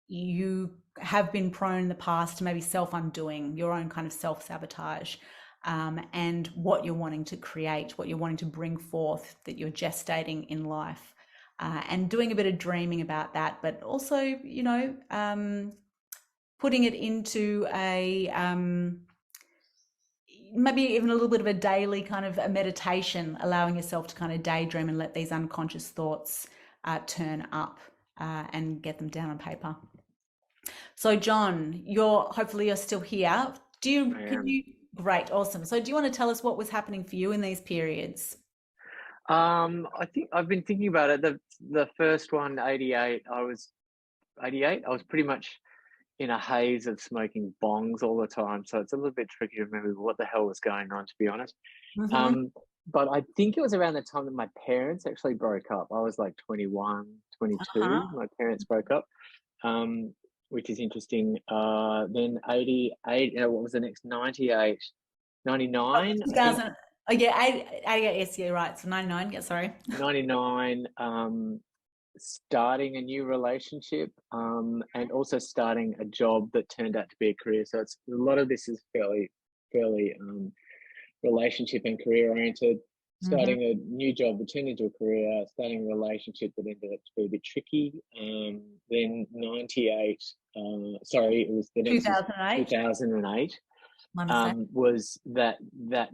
you have been prone in the past to maybe self-undoing, your own kind of self-sabotage, and what you're wanting to create, what you're wanting to bring forth, that you're gestating in life. And doing a bit of dreaming about that, but also, putting it into a maybe even a little bit of a daily kind of a meditation, allowing yourself to kind of daydream and let these unconscious thoughts turn up and get them down on paper. So John, hopefully you're still here. Great, awesome. So do you want to tell us what was happening for you in these periods? I think I've been thinking about it. The first one, 88, I was pretty much in a haze of smoking bongs all the time. So it's a little bit tricky to remember what the hell was going on, to be honest. Mm-hmm. But I think it was around the time that my parents actually broke up. I was like 21, 22. My parents broke up, which is interesting. Then 88, what was the next? 98, 99? Oh yeah, 88, yes, yeah, right. So 99, yeah, sorry. 99, starting a new relationship, and also starting a job that turned out to be a career. So it's a lot of this is fairly relationship and career oriented. Starting a new job that turned into a career, starting a relationship that ended up to be a bit tricky. Then 98, sorry, it was the next 2008. 2008. Was that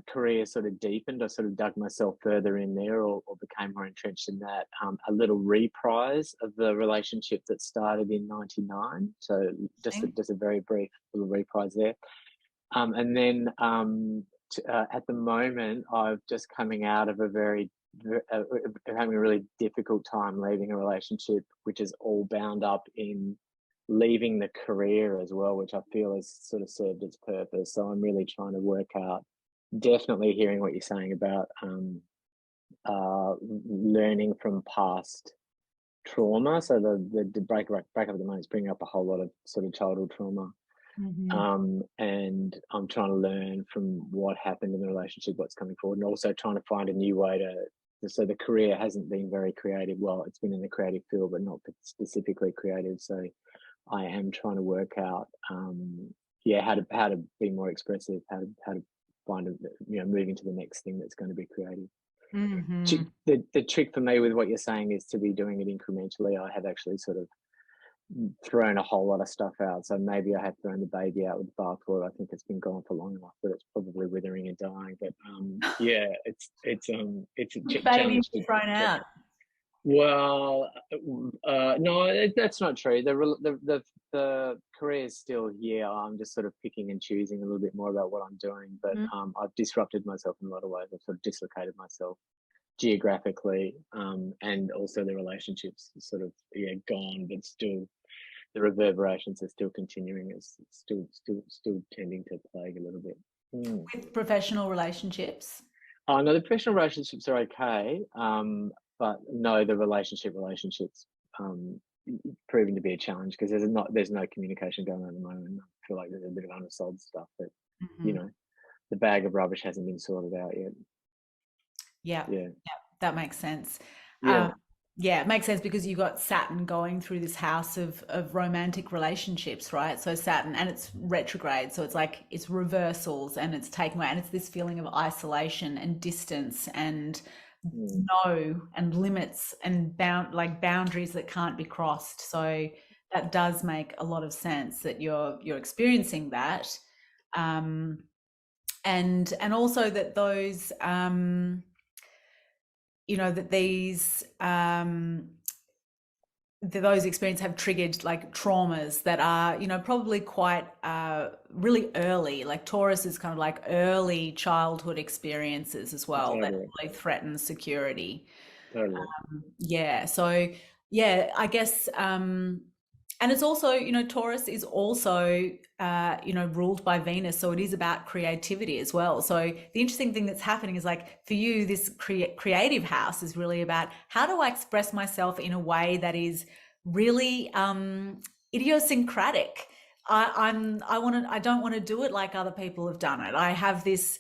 career sort of deepened. I sort of dug myself further in there, or became more entrenched in that. A little reprise of the relationship that started in 99. So just a very brief little reprise there. And then at the moment, I've just coming out of having a really difficult time leaving a relationship, which is all bound up in leaving the career as well, which I feel has sort of served its purpose. So I'm really trying to work out, definitely hearing what you're saying about learning from past trauma. So the breakup at the moment is bringing up a whole lot of sort of childhood trauma. And I'm trying to learn from what happened in the relationship, what's coming forward, and also trying to find a new way so the career hasn't been very creative. Well, it's been in the creative field, but not specifically creative. So I am trying to work out, how to be more expressive, how to find moving to the next thing that's going to be creative. The trick for me with what you're saying is to be doing it incrementally. I have actually sort of thrown a whole lot of stuff out, so maybe I have thrown the baby out with the bathwater. I think it's been gone for long enough, but it's probably withering and dying. But it's a challenge to thrown out. Well, no, that's not true. The career is still here. I'm just sort of picking and choosing a little bit more about what I'm doing. But I've disrupted myself in a lot of ways. I've sort of dislocated myself geographically, and also the relationships sort of gone, but still the reverberations are still continuing. It's still tending to plague a little bit. With professional relationships? Oh no, the professional relationships are okay. But no, the relationships proving to be a challenge because there's no communication going on at the moment. I feel like there's a bit of unresolved stuff that the bag of rubbish hasn't been sorted out yet. Yeah, that makes sense. Yeah. It makes sense because you've got Saturn going through this house of romantic relationships, right? So Saturn, and it's retrograde, so it's like it's reversals and it's taken away, and it's this feeling of isolation and distance and no and limits and boundaries that can't be crossed. So that does make a lot of sense that you're experiencing that, and also that those that these those experiences have triggered like traumas that are probably quite really early. Like Taurus is kind of like early childhood experiences as well. Totally. That really threaten security. Totally. So I guess and it's also Taurus is also ruled by Venus, so it is about creativity as well. So the interesting thing that's happening is like for you, this creative house is really about how do I express myself in a way that is really idiosyncratic. I don't want to do it like other people have done it. I have this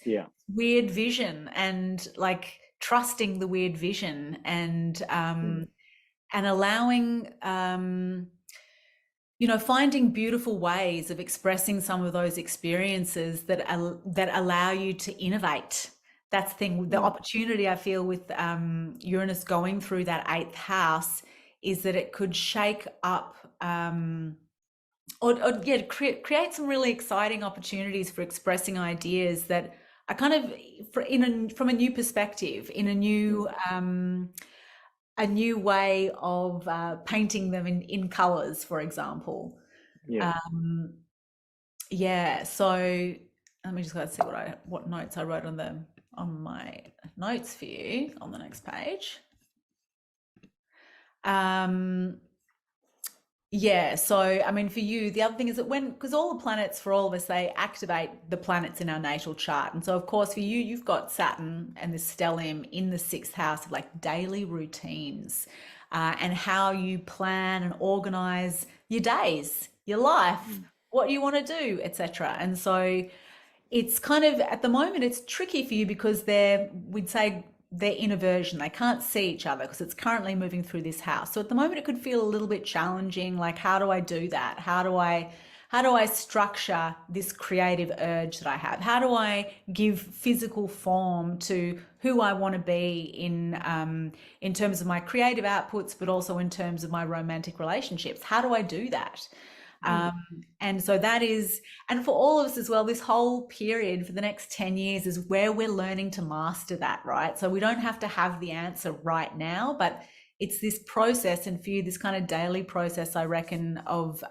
weird vision, and like trusting the weird vision and allowing finding beautiful ways of expressing some of those experiences that allow you to innovate. That's the thing. The opportunity I feel with Uranus going through that 8th house is that it could shake up create some really exciting opportunities for expressing ideas that are kind of from a new perspective, in a new way of painting them in colors, for example. So let me just go see what notes I wrote on my notes for you on the next page. So I mean, for you, the other thing is that because all the planets, for all of us, they activate the planets in our natal chart. And so of course for you, you've got Saturn and this stellium in the 6th house of like daily routines, and how you plan and organize your days, your life, what you want to do, etc. And so it's kind of, at the moment, it's tricky for you because we'd say they're in aversion. They can't see each other because it's currently moving through this house. So at the moment it could feel a little bit challenging. Like, how do I do that? How do I structure this creative urge that I have? How do I give physical form to who I want to be in terms of my creative outputs, but also in terms of my romantic relationships? How do I do that? And so that is, and for all of us as well, this whole period for the next 10 years is where we're learning to master that, right? So we don't have to have the answer right now, but it's this process, and for you, this kind of daily process, I reckon, of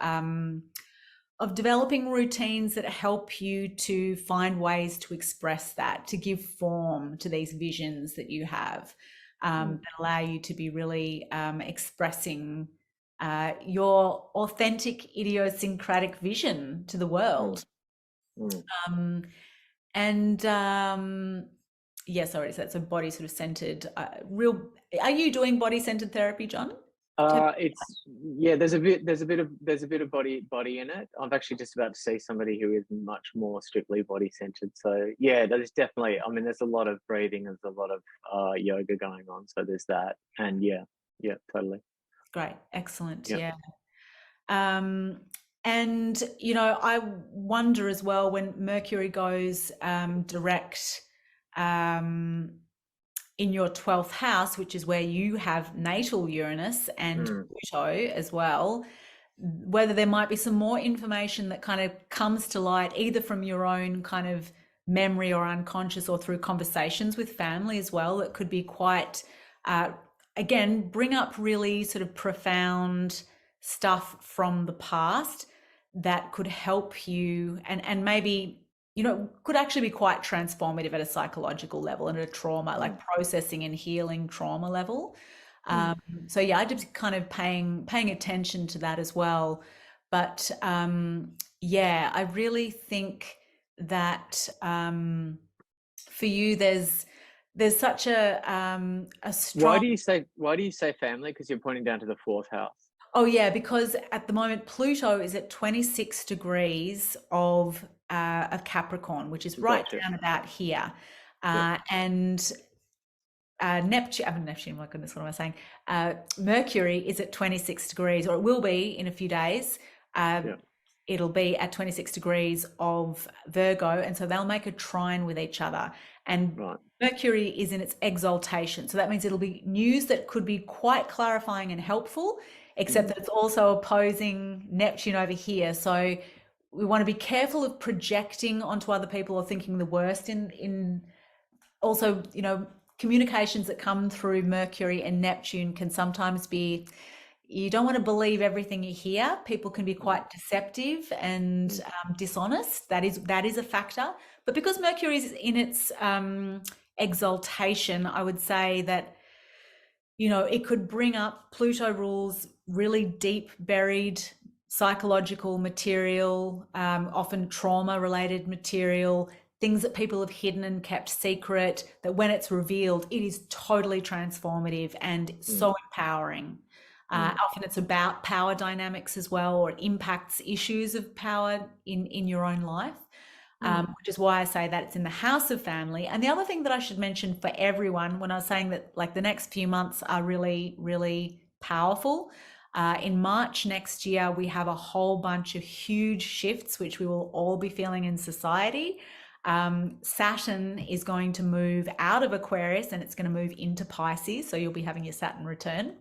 developing routines that help you to find ways to express that, to give form to these visions that you have, that allow you to be really expressing your authentic, idiosyncratic vision to the world. Yes, I already said, so body sort of centered. Are you doing body centered therapy, John? There's a bit of body in it. I'm actually just about to see somebody who is much more strictly body centered. So yeah, there's definitely, I mean, there's a lot of breathing, there's a lot of yoga going on. So there's that, and yeah, totally. Great, excellent. Yeah. And you know, I wonder as well, when Mercury goes direct in your 12th house, which is where you have natal Uranus and Pluto as well, whether there might be some more information that kind of comes to light, either from your own kind of memory or unconscious, or through conversations with family as well, that could be quite, again, bring up really sort of profound stuff from the past that could help you, and maybe, you know, could actually be quite transformative at a psychological level and at a trauma, like processing and healing trauma level. So yeah, I just kind of paying attention to that as well. But yeah, I really think that for you, there's such a strong. Why do you say family? Because you're pointing down to the 4th house. Oh yeah, because at the moment Pluto is at 26 degrees of Capricorn, which is right down about here, and Neptune, my goodness, what am I saying? Mercury is at 26 degrees, or it will be in a few days. It'll be at 26 degrees of Virgo, and so they'll make a trine with each other. And Mercury is in its exaltation, so that means it'll be news that could be quite clarifying and helpful, except that it's also opposing Neptune over here. So we want to be careful of projecting onto other people or thinking the worst in also, you know, communications that come through Mercury and Neptune can sometimes be, you don't want to believe everything you hear. People can be quite deceptive and dishonest. That is a factor. But because Mercury is in its exaltation, I would say that, you know, it could bring up, Pluto rules really deep buried psychological material, often trauma related material, things that people have hidden and kept secret, that when it's revealed, it is totally transformative and so empowering. Often it's about power dynamics as well, or it impacts issues of power in your own life, which is why I say that it's in the house of family. And the other thing that I should mention for everyone, when I was saying that like the next few months are really, really powerful, in March next year, we have a whole bunch of huge shifts, which we will all be feeling in society. Saturn is going to move out of Aquarius and it's going to move into Pisces. So you'll be having your Saturn return.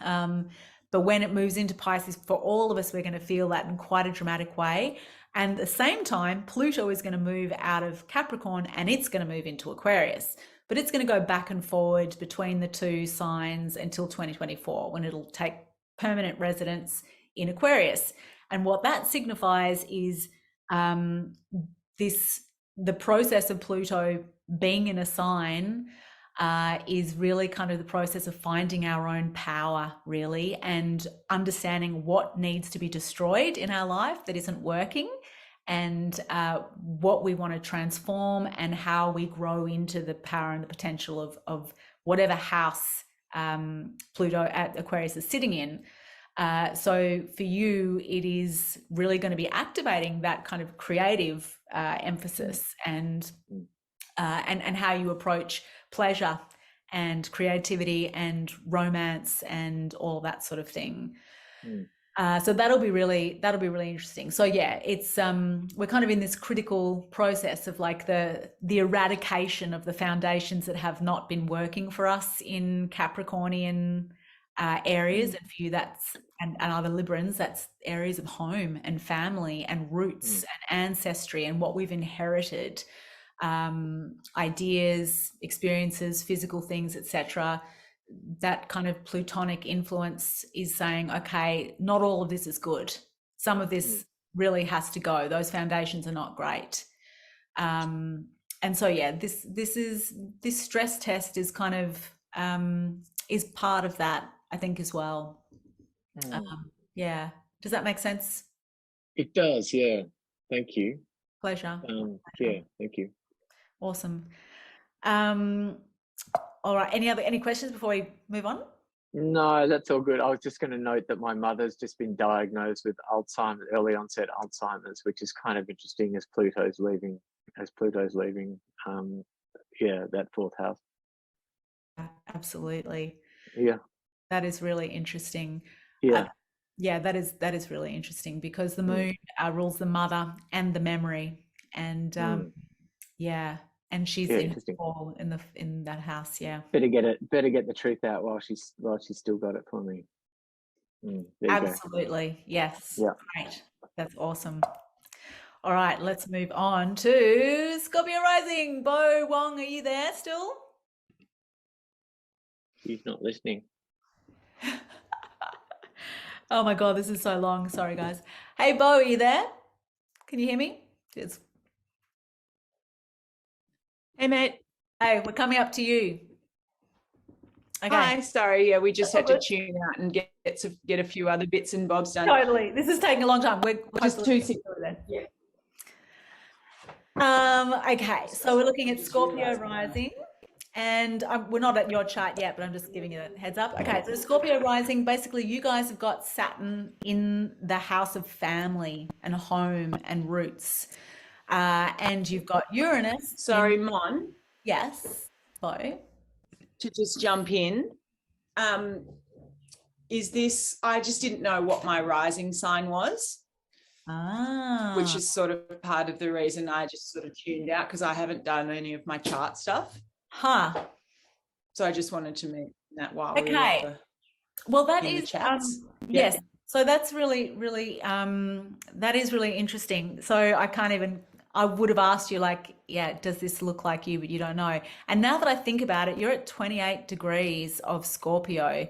But when it moves into Pisces, for all of us, we're going to feel that in quite a dramatic way. And at the same time, Pluto is going to move out of Capricorn and it's going to move into Aquarius. But it's going to go back and forward between the two signs until 2024, when it'll take permanent residence in Aquarius. And what that signifies is the process of Pluto being in a sign is really kind of the process of finding our own power, really, and understanding what needs to be destroyed in our life that isn't working, and what we want to transform, and how we grow into the power and the potential of whatever house Pluto at Aquarius is sitting in. So for you, it is really going to be activating that kind of creative emphasis and how you approach pleasure and creativity and romance and all that sort of thing. So that'll be really interesting. So yeah, it's we're kind of in this critical process of like the eradication of the foundations that have not been working for us in Capricornian areas, and for you that's and other Librans, that's areas of home and family and roots and ancestry and what we've inherited, ideas, experiences, physical things, etc. That kind of plutonic influence is saying, okay, not all of this is good. Some of this really has to go. Those foundations are not great. And so yeah, this stress test is kind of is part of that, I think, as well. Yeah. Does that make sense? It does, yeah. Thank you. Pleasure. Yeah, thank you. Awesome. All right. Any questions before we move on? No, that's all good. I was just going to note that my mother's just been diagnosed with Alzheimer's, early onset Alzheimer's, which is kind of interesting as Pluto's leaving. That fourth house. Absolutely. Yeah. That is really interesting. Yeah. Yeah, that is really interesting because the moon rules the mother and the memory, and yeah, and she's in fall in that house. Yeah. Better get the truth out while she's still got it for me. Absolutely. Yes. Yeah. Great. That's awesome. All right, let's move on to Scorpio rising. Bo Wong, are you there still? She's not listening. Oh my God, this is so long. Sorry, guys. Hey, Bo, are you there? Can you hear me? Yes. Hey, mate. Hey, we're coming up to you. Okay. Hi, sorry. Yeah, we just had to tune out and get a few other bits and bobs done. Totally. This is taking a long time. We're just too sick then. Yeah. Okay, so we're looking at Scorpio rising. And we're not at your chart yet, but I'm just giving you a heads up. Okay, so Scorpio rising, basically you guys have got Saturn in the house of family and home and roots. And you've got Uranus. Sorry, Mon. Yes, Bo. To just jump in. Is this, I just didn't know what my rising sign was. Which is sort of part of the reason I just sort of tuned out, because I haven't done any of my chart stuff. So I just wanted to mention that while we were well, that is yes. So that's really that is really interesting. So I would have asked you, like, yeah, does this look like you? But you don't know. And now that I think about it, you're at 28 degrees of Scorpio,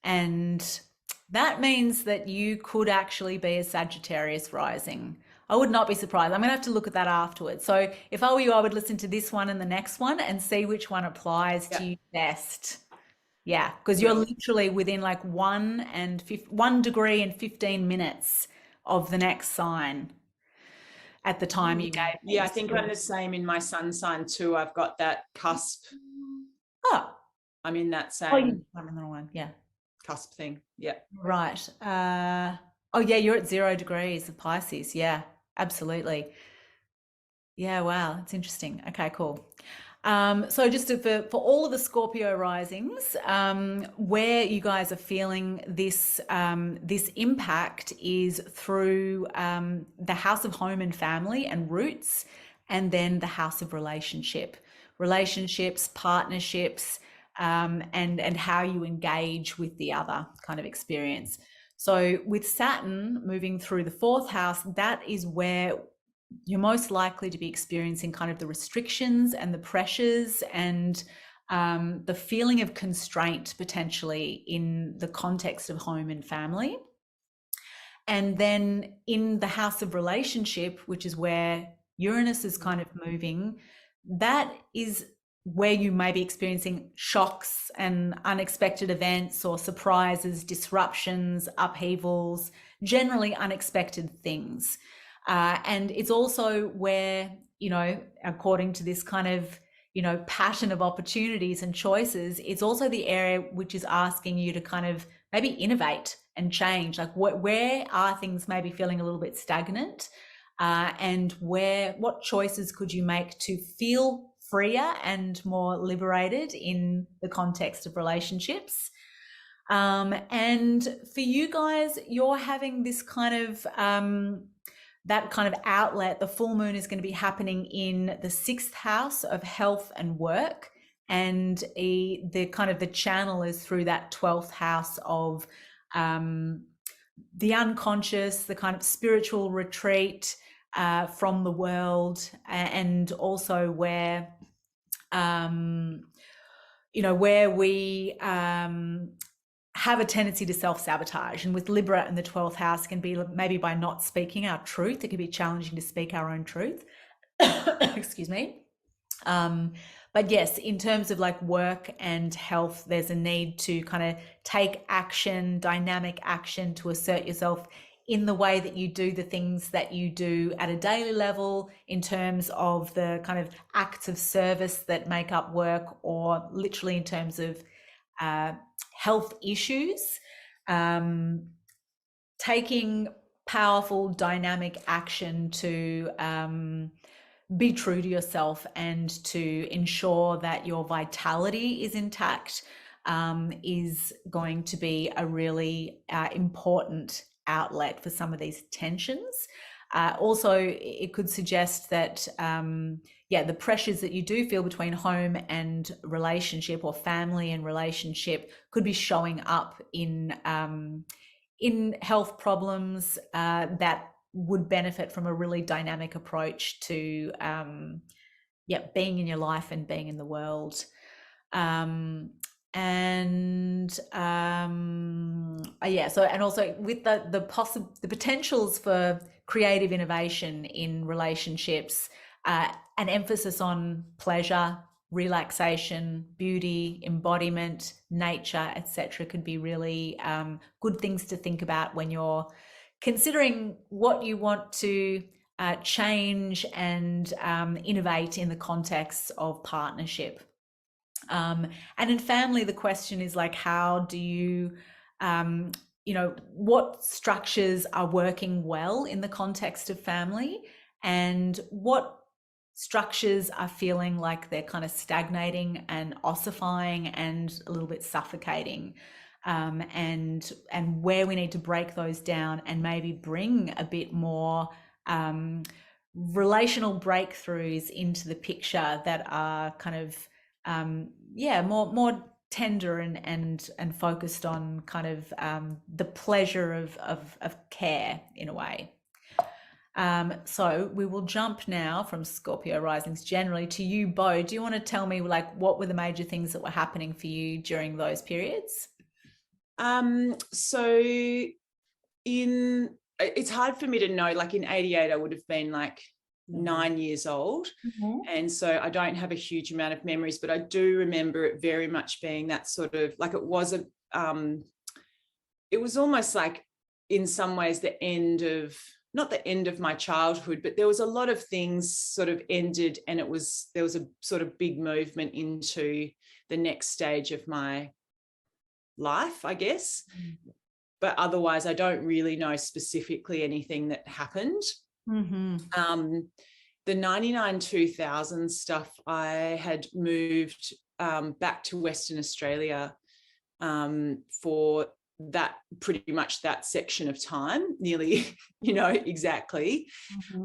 and that means that you could actually be a Sagittarius rising. I would not be surprised. I'm going to have to look at that afterwards. So if I were you, I would listen to this one and the next one and see which one applies to you best. Yeah, because you're literally within like 1 degree and 15 minutes of the next sign at the time you gave me. Yeah, I think I'm the same in my sun sign too. I've got that cusp. Oh. I'm in that same. Oh, I'm in the wrong one. Yeah. Cusp thing. Yeah. Right. Oh yeah, you're at 0 degrees of Pisces. Yeah, absolutely. Yeah, wow, that's interesting. Okay, cool. So just for all of the Scorpio risings, where you guys are feeling this this impact is through the house of home and family and roots, and then the house of relationships, partnerships, and how you engage with the other kind of experience. So with Saturn moving through the fourth house, that is where you're most likely to be experiencing kind of the restrictions and the pressures and the feeling of constraint potentially in the context of home and family. And then in the house of relationship, which is where Uranus is kind of moving, that is where you may be experiencing shocks and unexpected events or surprises, disruptions, upheavals, generally unexpected things. And it's also where, you know, according to this kind of, you know, pattern of opportunities and choices, it's also the area which is asking you to kind of maybe innovate and change. Like where are things maybe feeling a little bit stagnant, and what choices could you make to feel freer and more liberated in the context of relationships? And for you guys, you're having this kind of that kind of outlet. The full moon is going to be happening in the 6th house of health and work, and the kind of the channel is through that 12th house of the unconscious, the kind of spiritual retreat from the world, and also where where we have a tendency to self-sabotage. And with Libra in the 12th house, can be maybe by not speaking our truth. It can be challenging to speak our own truth. Excuse me. But yes, in terms of like work and health, there's a need to kind of take action, dynamic action, to assert yourself in the way that you do the things that you do at a daily level, in terms of the kind of acts of service that make up work, or literally in terms of health issues. Taking powerful, dynamic action to be true to yourself and to ensure that your vitality is intact is going to be a really important outlet for some of these tensions. Also, it could suggest that the pressures that you do feel between home and relationship, or family and relationship, could be showing up in health problems that would benefit from a really dynamic approach to being in your life and being in the world. So, and also with the potentials for creative innovation in relationships, an emphasis on pleasure, relaxation, beauty, embodiment, nature, etc., could be really good things to think about when you're considering what you want to change and innovate in the context of partnership. And in family, the question is like, how do you, what structures are working well in the context of family, and what structures are feeling like they're kind of stagnating and ossifying and a little bit suffocating, and where we need to break those down and maybe bring a bit more relational breakthroughs into the picture that are kind of more tender and focused on kind of the pleasure of care in a way. So we will jump now from Scorpio risings generally to you, Bo. Do you want to tell me like what were the major things that were happening for you during those periods? So it's hard for me to know, like in 88 I would have been like 9 years old. And so I don't have a huge amount of memories, but I do remember it very much being that sort of like, it was almost like in some ways the end of, not the end of my childhood, but there was a lot of things sort of ended, and there was a sort of big movement into the next stage of my life, I guess. But otherwise I don't really know specifically anything that happened. The 99-2000 stuff, I had moved back to Western Australia for that, pretty much that section of time, nearly, exactly.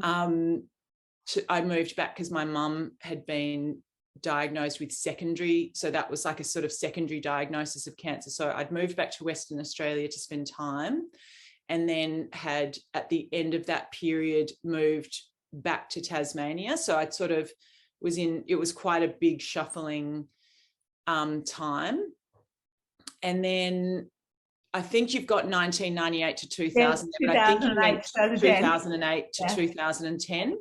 I moved back because my mum had been diagnosed with secondary, so that was like a sort of secondary diagnosis of cancer. So I'd moved back to Western Australia to spend time, and then had at the end of that period moved back to Tasmania. So I'd sort of it was quite a big shuffling time. And then I think you've got 1998 to 2000, but I think you meant 2008 to 2010.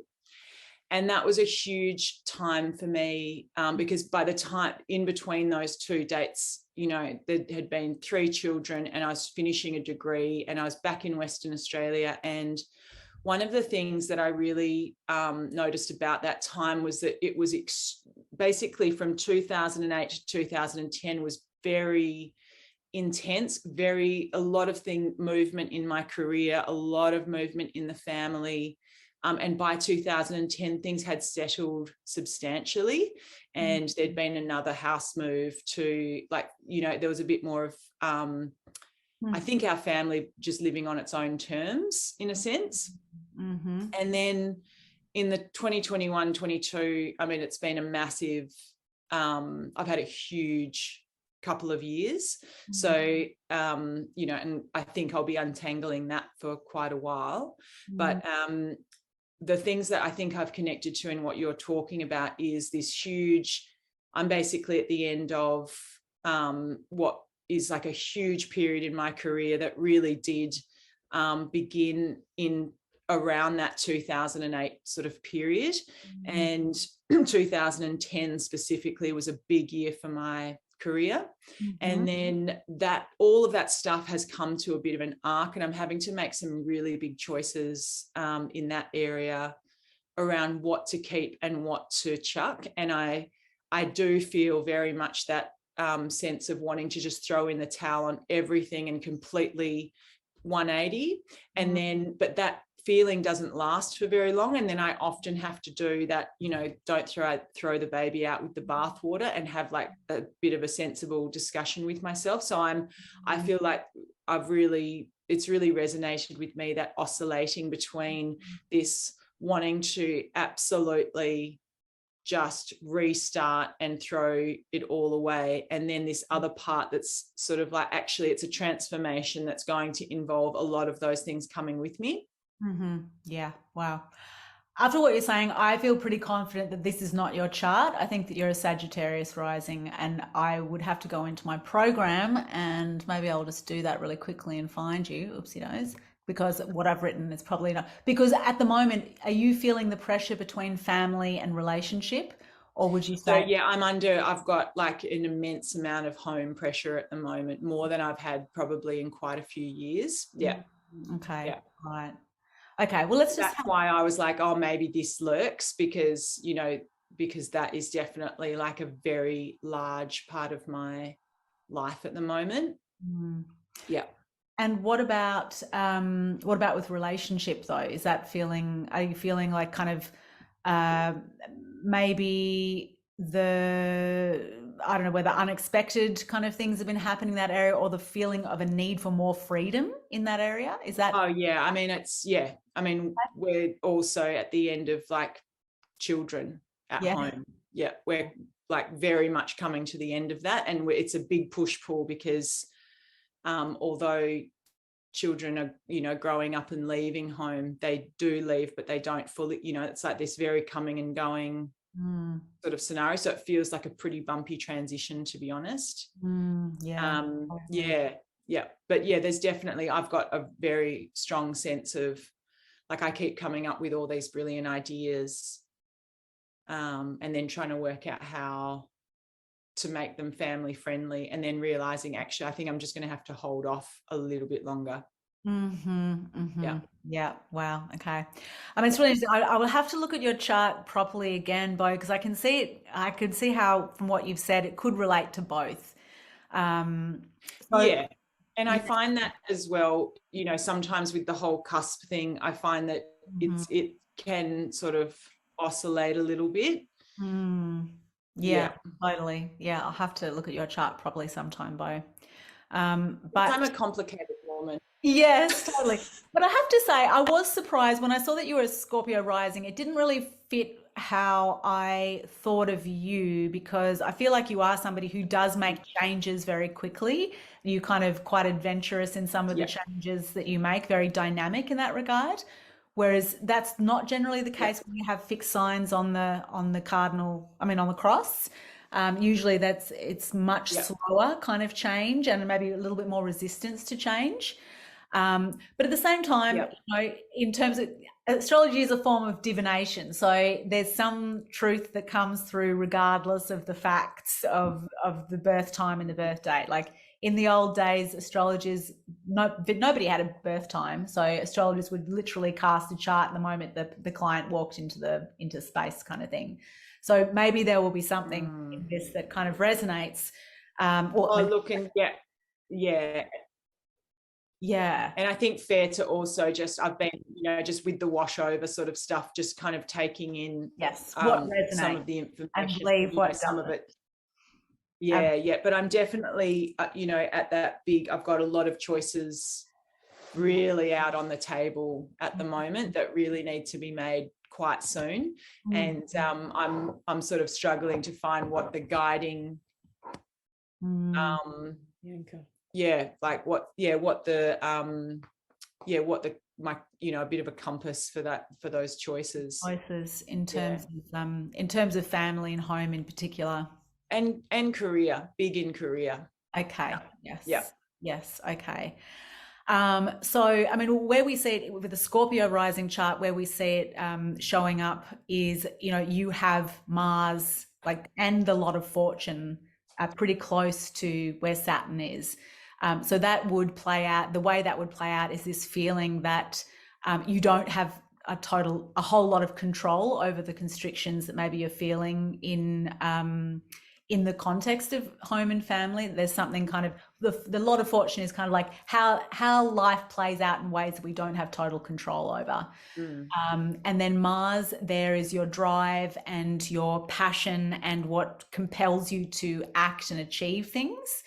And that was a huge time for me because by the time in between those two dates, there had been 3 children, and I was finishing a degree, and I was back in Western Australia. And one of the things that I really noticed about that time was that it was basically from 2008 to 2010 was very intense, a lot of movement in my career, a lot of movement in the family. And by 2010, things had settled substantially, and there'd been another house move to, like, you know, there was a bit more of, I think, our family just living on its own terms in a sense. And then in the 2021-22, I mean, it's been a massive, I've had a huge couple of years. So, you know, and I think I'll be untangling that for quite a while. But the things that I think I've connected to in what you're talking about is this huge, I'm basically at the end of what is like a huge period in my career that really did begin in around that 2008 sort of period. And 2010 specifically was a big year for my career. And then that all of that stuff has come to a bit of an arc, and I'm having to make some really big choices in that area around what to keep and what to chuck. And I do feel very much that sense of wanting to just throw in the towel on everything and completely 180. And then, but that feeling doesn't last for very long, and then I often have to do that, you know, don't throw the baby out with the bathwater, and have like a bit of a sensible discussion with myself. So I feel like it's really resonated with me, that oscillating between this wanting to absolutely just restart and throw it all away, and then this other part that's sort of like, actually it's a transformation that's going to involve a lot of those things coming with me. Yeah. Wow. After what you're saying, I feel pretty confident that this is not your chart. I think that you're a Sagittarius rising, and I would have to go into my program, and maybe I'll just do that really quickly and find you. Oopsie days. Because what I've written is probably not. Because at the moment, are you feeling the pressure between family and relationship? Or would you say? So yeah, I've got like an immense amount of home pressure at the moment, more than I've had probably in quite a few years. Yeah. Okay. Yeah. Right. Okay, well, that's why I was like, oh, maybe this lurks, because, you know, because that is definitely like a very large part of my life at the moment. Yeah. And what about with relationship though? Is that are you feeling like kind of maybe I don't know, whether unexpected kind of things have been happening in that area, or the feeling of a need for more freedom in that area? Is that? Oh yeah, I mean, we're also at the end of like children at home. Yeah, we're like very much coming to the end of that, and it's a big push-pull, because although children are, you know, growing up and leaving home, they do leave, but they don't fully, you know, it's like this very coming and going sort of scenario. So it feels like a pretty bumpy transition, to be honest. Yeah. But yeah, there's definitely, I've got a very strong sense of, like, I keep coming up with all these brilliant ideas, and then trying to work out how to make them family friendly, and then realizing, actually, I think I'm just going to have to hold off a little bit longer. Yeah. Wow. Okay. I mean, it's really interesting. I will have to look at your chart properly again, Bo, because I can see it. I can see how, from what you've said, it could relate to both. Yeah. And I find that as well, you know, sometimes with the whole cusp thing, I find that it can sort of oscillate a little bit. Yeah, totally. Yeah, I'll have to look at your chart properly sometime, Bo. But I'm a complicated woman. Yes, totally. But I have to say, I was surprised when I saw that you were a Scorpio rising. It didn't really fit how I thought of you, because I feel like you are somebody who does make changes very quickly. You kind of quite adventurous in some of the changes that you make, very dynamic in that regard. Whereas that's not generally the case when you have fixed signs on the cardinal, I mean, on the cross. Usually it's much slower kind of change, and maybe a little bit more resistance to change. But at the same time, you know, in terms of astrology is a form of divination. So there's some truth that comes through regardless of the facts of the birth time and the birth date. Like in the old days, astrologers, nobody had a birth time. So astrologers would literally cast a chart the moment the client walked into space, kind of thing. So maybe there will be something in this that kind of resonates. yeah. Yeah. And I think fair to also just, I've been, just with the washover sort of stuff, just kind of taking in what resonates some of the information and leave what some doesn't. of it. Yeah. But I'm definitely, at that big, I've got a lot of choices really out on the table at the moment that really need to be made quite soon. And I'm sort of struggling to find what the guiding a bit of a compass for that, for those choices in terms of family and home in particular, and career, big in career. Okay. Yes. Okay. So, I mean, where we see it with the Scorpio rising chart, where we see it showing up is, you have Mars, and the lot of fortune pretty close to where Saturn is. So that would play out, the way that would play out is this feeling that you don't have a whole lot of control over the constrictions that maybe you're feeling in the context of home and family. There's something kind of, the lot of fortune is kind of like how life plays out in ways that we don't have total control over. And then Mars, there is your drive and your passion and what compels you to act and achieve things.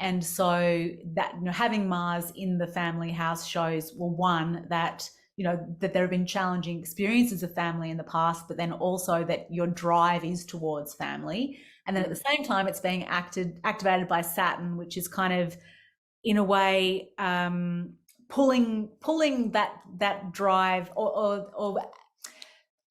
And so that, having Mars in the family house shows, well, one, that that there have been challenging experiences of family in the past, but then also that your drive is towards family. And then at the same time, it's being activated by Saturn, which is kind of, in a way, pulling that drive or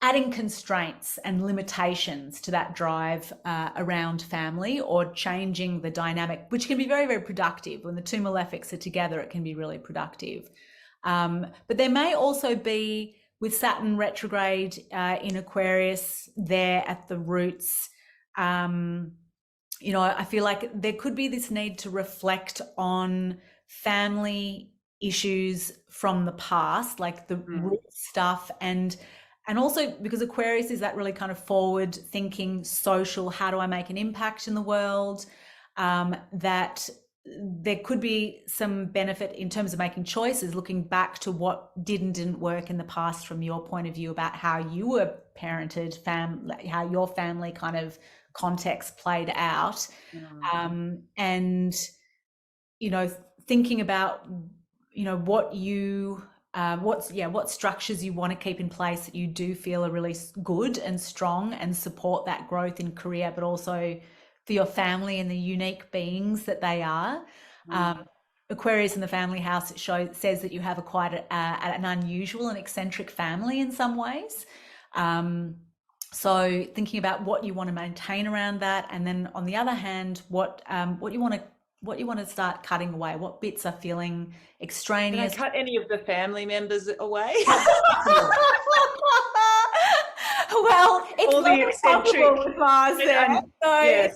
adding constraints and limitations to that drive around family, or changing the dynamic, which can be very, very productive. When the two malefics are together, it can be really productive. But there may also be, with Saturn retrograde in Aquarius there at the roots, I feel like there could be this need to reflect on family issues from the past, like the root stuff, and also because Aquarius is that really kind of forward thinking, social, how do I make an impact in the world, that there could be some benefit in terms of making choices, looking back to what didn't work in the past from your point of view about how you were parented, how your family kind of context played out. And, thinking about, what structures you want to keep in place that you do feel are really good and strong and support that growth in career, but also for your family and the unique beings that they are. Aquarius in the family house, it says that you have quite an unusual and eccentric family in some ways. So thinking about what you want to maintain around that, and then on the other hand, what you want to start cutting away, what bits are feeling extraneous. Can I cut any of the family members away? Well, it's all not the eccentric with Mars there.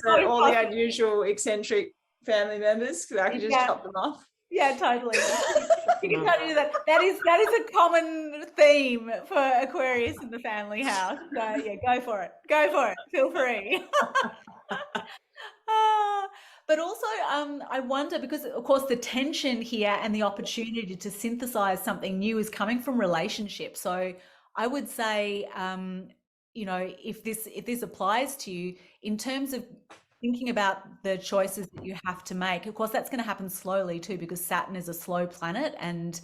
So all the unusual eccentric family members, so I can just chop them off. Yeah, totally. You can totally do that. That is a common theme for Aquarius in the family house. So yeah, go for it. Feel free. But also, I wonder, because of course the tension here and the opportunity to synthesize something new is coming from relationships. So I would say, if this applies to you in terms of thinking about the choices that you have to make, of course, that's going to happen slowly too, because Saturn is a slow planet, and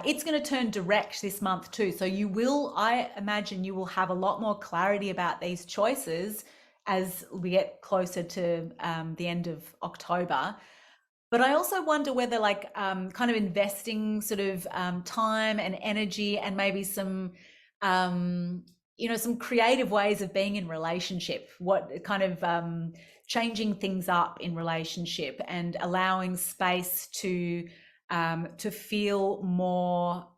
it's going to turn direct this month too. So I imagine you will have a lot more clarity about these choices as we get closer to the end of October. But I also wonder whether kind of investing sort of time and energy and maybe some some creative ways of being in relationship, what kind of changing things up in relationship and allowing space to feel more,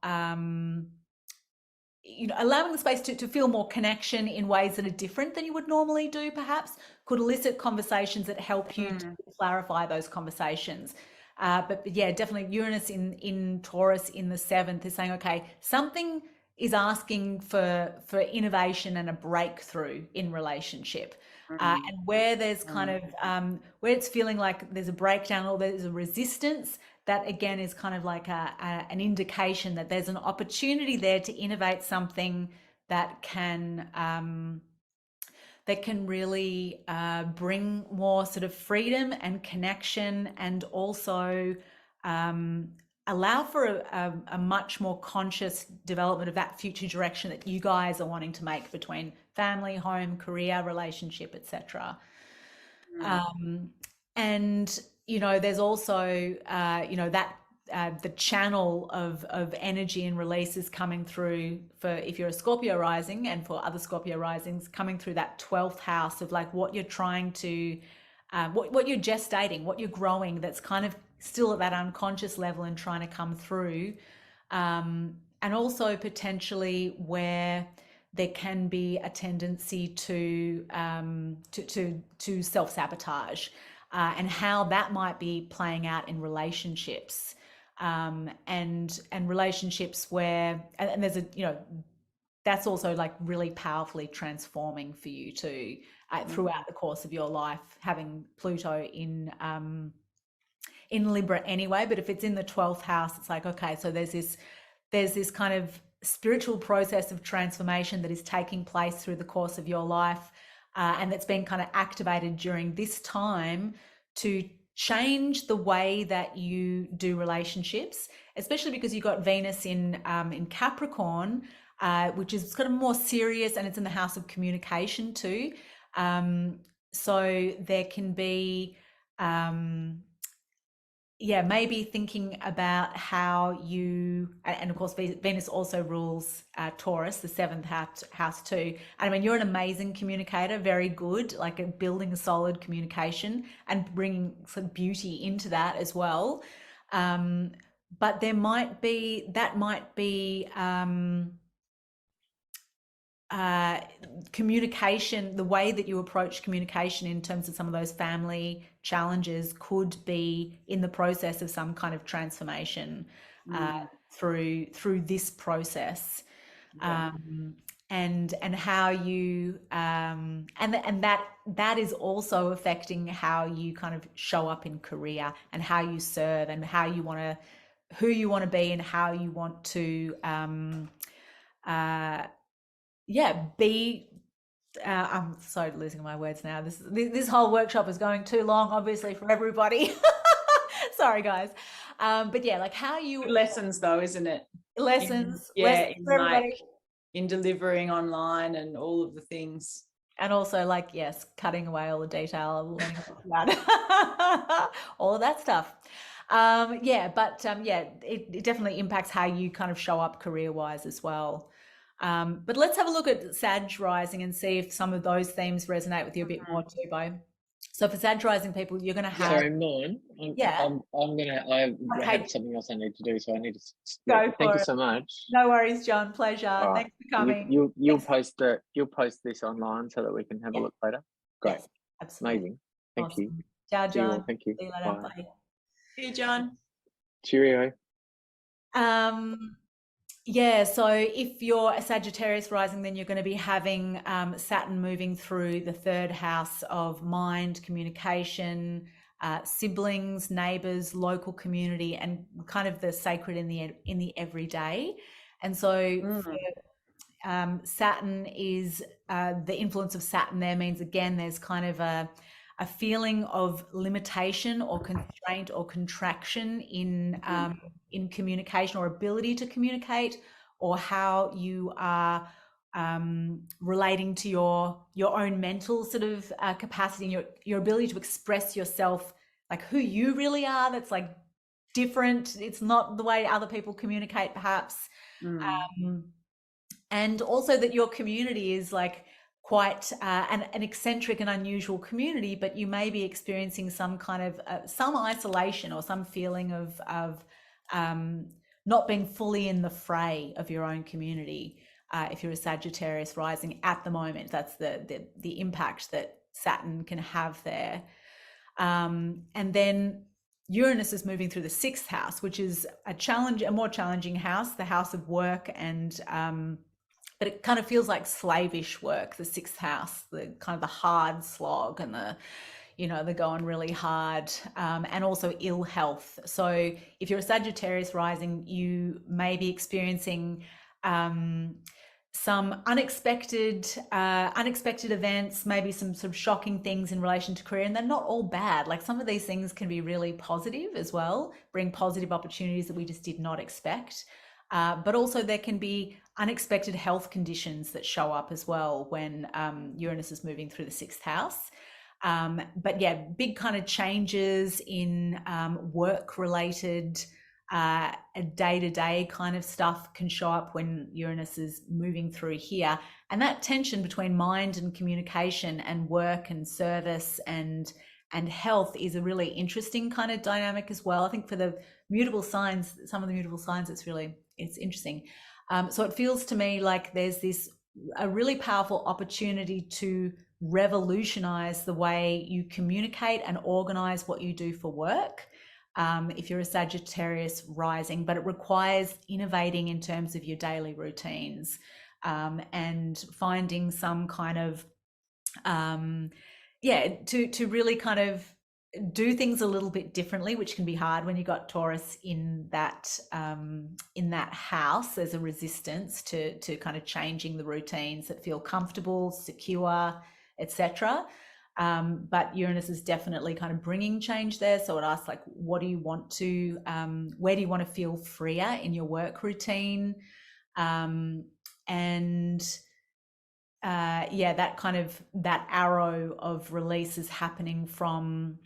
allowing the space to feel more connection in ways that are different than you would normally do, perhaps, could elicit conversations that help you to clarify those conversations. But yeah, definitely Uranus in Taurus in the 7th is saying, okay, something is asking for innovation and a breakthrough in relationship. And where there's kind of where it's feeling like there's a breakdown or there's a resistance, that again is kind of like an indication that there's an opportunity there to innovate something that can really bring more sort of freedom and connection, and also allow for a much more conscious development of that future direction that you guys are wanting to make between family, home, career, relationship, etc. And there's also that the channel of energy and release is coming through for, if you're a Scorpio rising, and for other Scorpio risings, coming through that 12th house of like what you're trying to what you're gestating, what you're growing, that's kind of still at that unconscious level and trying to come through, and also potentially where there can be a tendency to self-sabotage, and how that might be playing out in relationships, and relationships where, and there's that's also like really powerfully transforming for you too, throughout the course of your life, having Pluto in Libra anyway. But if it's in the 12th house, it's like, okay, so there's this kind of spiritual process of transformation that is taking place through the course of your life, and that's been kind of activated during this time to change the way that you do relationships, especially because you got Venus in Capricorn, which is kind of more serious, and it's in the house of communication too. So there can be maybe thinking about how you, and of course Venus also rules Taurus, the 7th house too. And I mean, you're an amazing communicator, very good, like building a solid communication and bringing some beauty into that as well. But that might be communication, the way that you approach communication in terms of some of those family challenges could be in the process of some kind of transformation through this process. And how you and that is also affecting how you kind of show up in career, and how you serve, and how you want to, who you want to be, and how you want to be. I'm so losing my words now. This whole workshop is going too long, obviously, for everybody. Sorry, guys. But yeah, like how you lessons though, isn't it? Lessons for everybody. In delivering online and all of the things. And also, like, yes, cutting away all the detail, learning about all of that stuff. It definitely impacts how you kind of show up career-wise as well. But let's have a look at Sag rising and see if some of those themes resonate with you a bit more too, Bo. So for Sag rising people, you're going to have... Sorry, Mon. I have something else I need to do, so I need to... Go for Thank it. you so much. No worries, John. Pleasure. All right. Thanks for coming. You'll post this online so that we can have a look later. Great. Yes, absolutely. Amazing. Thank you. Ciao, See you all. John. Thank you. See you later. Bye. Bye. See you, John. Cheerio. So if you're a Sagittarius rising, then you're going to be having Saturn moving through the 3rd house of mind, communication, siblings, neighbors, local community, and kind of the sacred in the everyday. And so Saturn is the influence of Saturn there means, again, there's kind of a feeling of limitation or constraint or contraction in communication, or ability to communicate, or how you are relating to your own mental sort of capacity, and your ability to express yourself, like who you really are. That's like different. It's not the way other people communicate, perhaps. And also that your community is like quite an eccentric and unusual community, but you may be experiencing some kind of some isolation, or some feeling of not being fully in the fray of your own community. If you're a Sagittarius rising at the moment, that's the impact that Saturn can have there. And then Uranus is moving through the 6th house, which is a more challenging house, the house of work, and but it kind of feels like slavish work, the 6th house, the kind of the hard slog and the, you know, they're going really hard, and also ill health. So if you're a Sagittarius rising, you may be experiencing some unexpected events, maybe some sort of shocking things in relation to career, and they're not all bad. Like some of these things can be really positive as well, bring positive opportunities that we just did not expect. But also there can be unexpected health conditions that show up as well when Uranus is moving through the 6th house. But yeah, big kind of changes in work-related day-to-day kind of stuff can show up when Uranus is moving through here. And that tension between mind and communication and work and service and health is a really interesting kind of dynamic as well. I think for the mutable signs, some of the mutable signs, it's interesting. So it feels to me like there's a really powerful opportunity to revolutionize the way you communicate and organize what you do for work. If you're a Sagittarius rising, but it requires innovating in terms of your daily routines, and finding some kind of, to really kind of do things a little bit differently, which can be hard when you got Taurus in that house. There's a resistance to kind of changing the routines that feel comfortable, secure, etc. But Uranus is definitely kind of bringing change there. So it asks, like, what do you want to, where do you want to feel freer in your work routine? That kind of, that arrow of release is happening from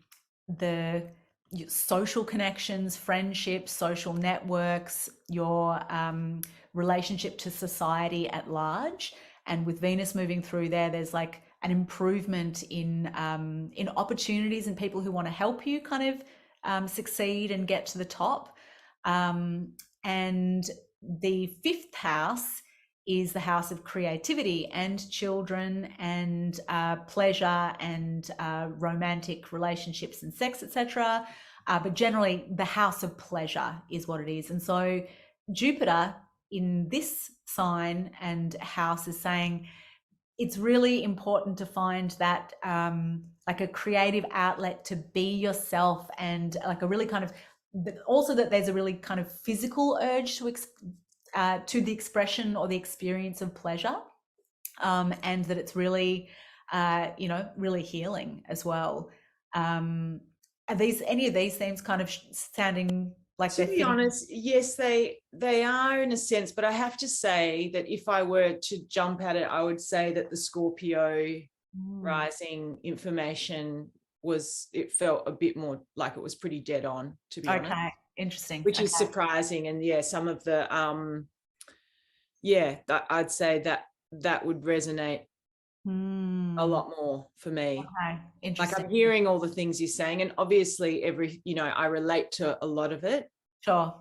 the social connections, friendships, social networks, your relationship to society at large. And with Venus moving through there's like an improvement in opportunities and people who want to help you kind of succeed and get to the top. And the 5th house is the house of creativity and children and pleasure and romantic relationships and sex, etc. But generally the house of pleasure is what it is. And so Jupiter in this sign and house is saying it's really important to find that like a creative outlet to be yourself, and like a really kind of, also that there's a really kind of physical urge to the expression or the experience of pleasure, and that it's really really healing as well. Are any of these themes kind of sounding like, to be honest, yes, they are in a sense, but I have to say that if I were to jump at it, I would say that the Scorpio rising information it felt a bit more like it was pretty dead on, to be honest. Okay, interesting. Which is surprising. And yeah, some of the I'd say that would resonate a lot more for me. Okay, interesting. Like I'm hearing all the things you're saying, and obviously I relate to a lot of it. Sure.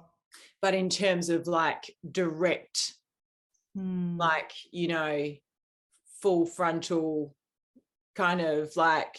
But in terms of like direct, like, full frontal kind of like,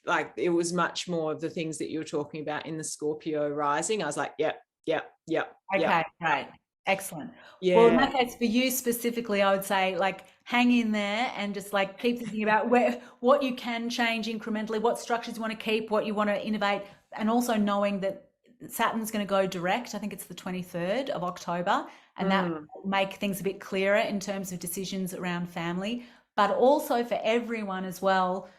like it was much more of the things that you were talking about in the Scorpio rising. I was like, yep. Okay, great. Excellent. Yeah. Well, in that case, for you specifically, I would say like hang in there and just like keep thinking about what you can change incrementally, what structures you want to keep, what you want to innovate, and also knowing that Saturn's going to go direct. I think it's the 23rd of October, and that will make things a bit clearer in terms of decisions around family, but also for everyone as well.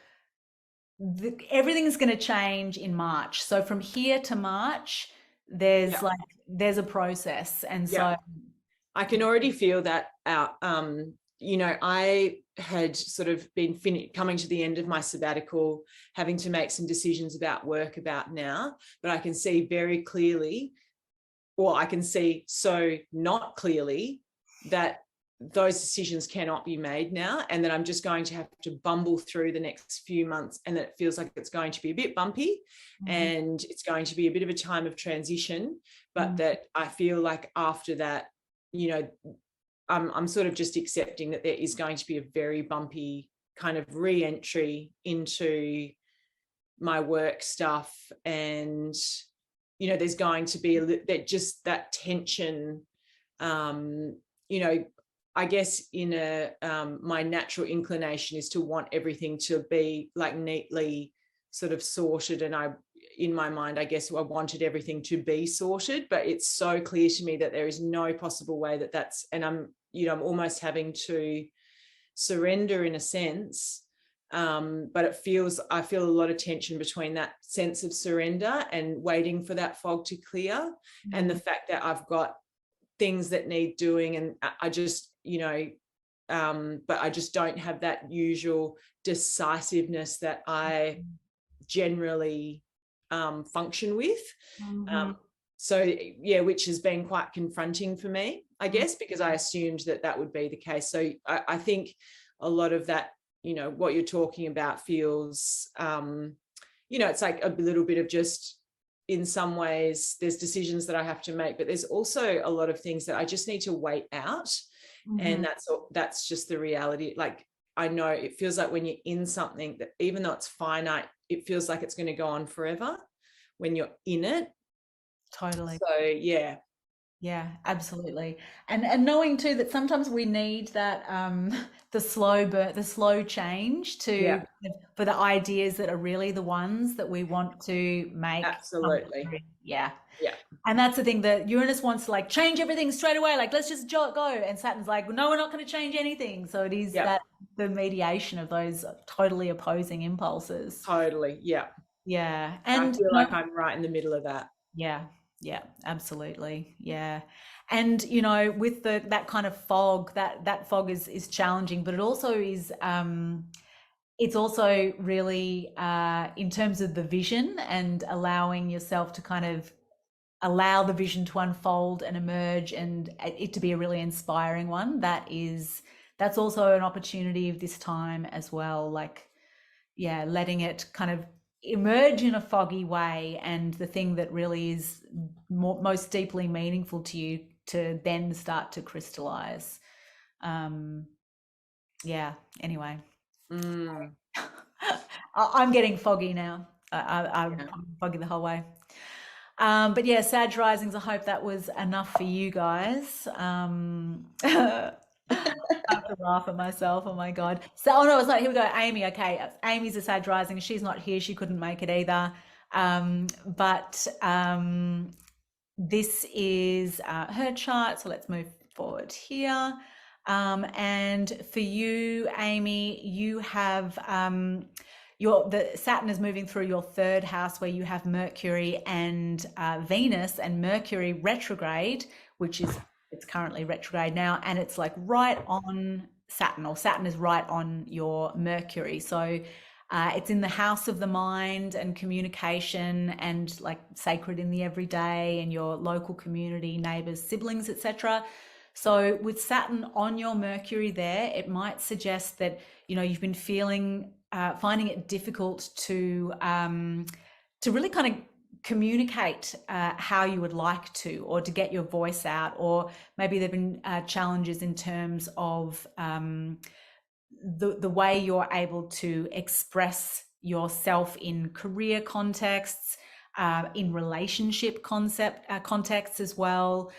Everything's going to change in March. So from here to March, there's a process, and so I can already feel that out. I had sort of been coming to the end of my sabbatical, having to make some decisions about work about now, but I can see very clearly, or I can see so not clearly, that those decisions cannot be made now, and that I'm just going to have to bumble through the next few months, and that it feels like it's going to be a bit bumpy, and it's going to be a bit of a time of transition, but that I feel like after that, I'm sort of just accepting that there is going to be a very bumpy kind of re-entry into my work stuff, and you know, there's going to be that tension. You know, I guess in my natural inclination is to want everything to be like neatly sort of sorted, and in my mind, I guess I wanted everything to be sorted, but it's so clear to me that there is no possible way that that's, and I'm almost having to surrender in a sense. But I feel a lot of tension between that sense of surrender and waiting for that fog to clear, and the fact that I've got things that need doing, and I just, but I just don't have that usual decisiveness that I generally function with. So yeah, which has been quite confronting for me, I guess, because I assumed that would be the case. So I think a lot of that, what you're talking about feels, it's like a little bit of just, in some ways, there's decisions that I have to make, but there's also a lot of things that I just need to wait out. And that's just the reality. Like, I know it feels like when you're in something that, even though it's finite, it feels like it's going to go on forever when you're in it. Totally. So yeah, absolutely. And knowing too that sometimes we need that the slow change for the ideas that are really the ones that we want to make. Absolutely. Yeah. Yeah. And that's the thing, that Uranus wants to like change everything straight away, like let's just go, and Saturn's like, well, no, we're not going to change anything. So it is that the mediation of those totally opposing impulses. Totally. Yeah. And I feel like I'm right in the middle of that. Yeah, absolutely. Yeah. And with that kind of fog, that fog is challenging, but it also is it's also really in terms of the vision and allowing yourself to kind of allow the vision to unfold and emerge, and it to be a really inspiring one. That's also an opportunity of this time as well. Like, yeah, letting it kind of emerge in a foggy way, and the thing that really is most deeply meaningful to you to then start to crystallize. Anyway. I'm getting foggy now. I'm foggy the whole way. But yeah, Sag risings, I hope that was enough for you guys. I have to laugh at myself. Oh my God. So, oh no, it's not. Here we go. Aimee. Okay. Aimee's a Sag rising. She's not here. She couldn't make it either. But this is her chart. So let's move forward here. And for you, Aimee, you have the Saturn is moving through your third house, where you have Mercury and Venus, and Mercury retrograde, it's currently retrograde now, and it's like right on Saturn, or Saturn is right on your Mercury. So it's in the house of the mind and communication, and like sacred in the everyday, and your local community, neighbors, siblings, etc. So with Saturn on your Mercury there, it might suggest that you've been finding it difficult to really kind of communicate how you would like to, or to get your voice out, or maybe there've been challenges in terms of the way you're able to express yourself in career contexts, in relationship contexts as well.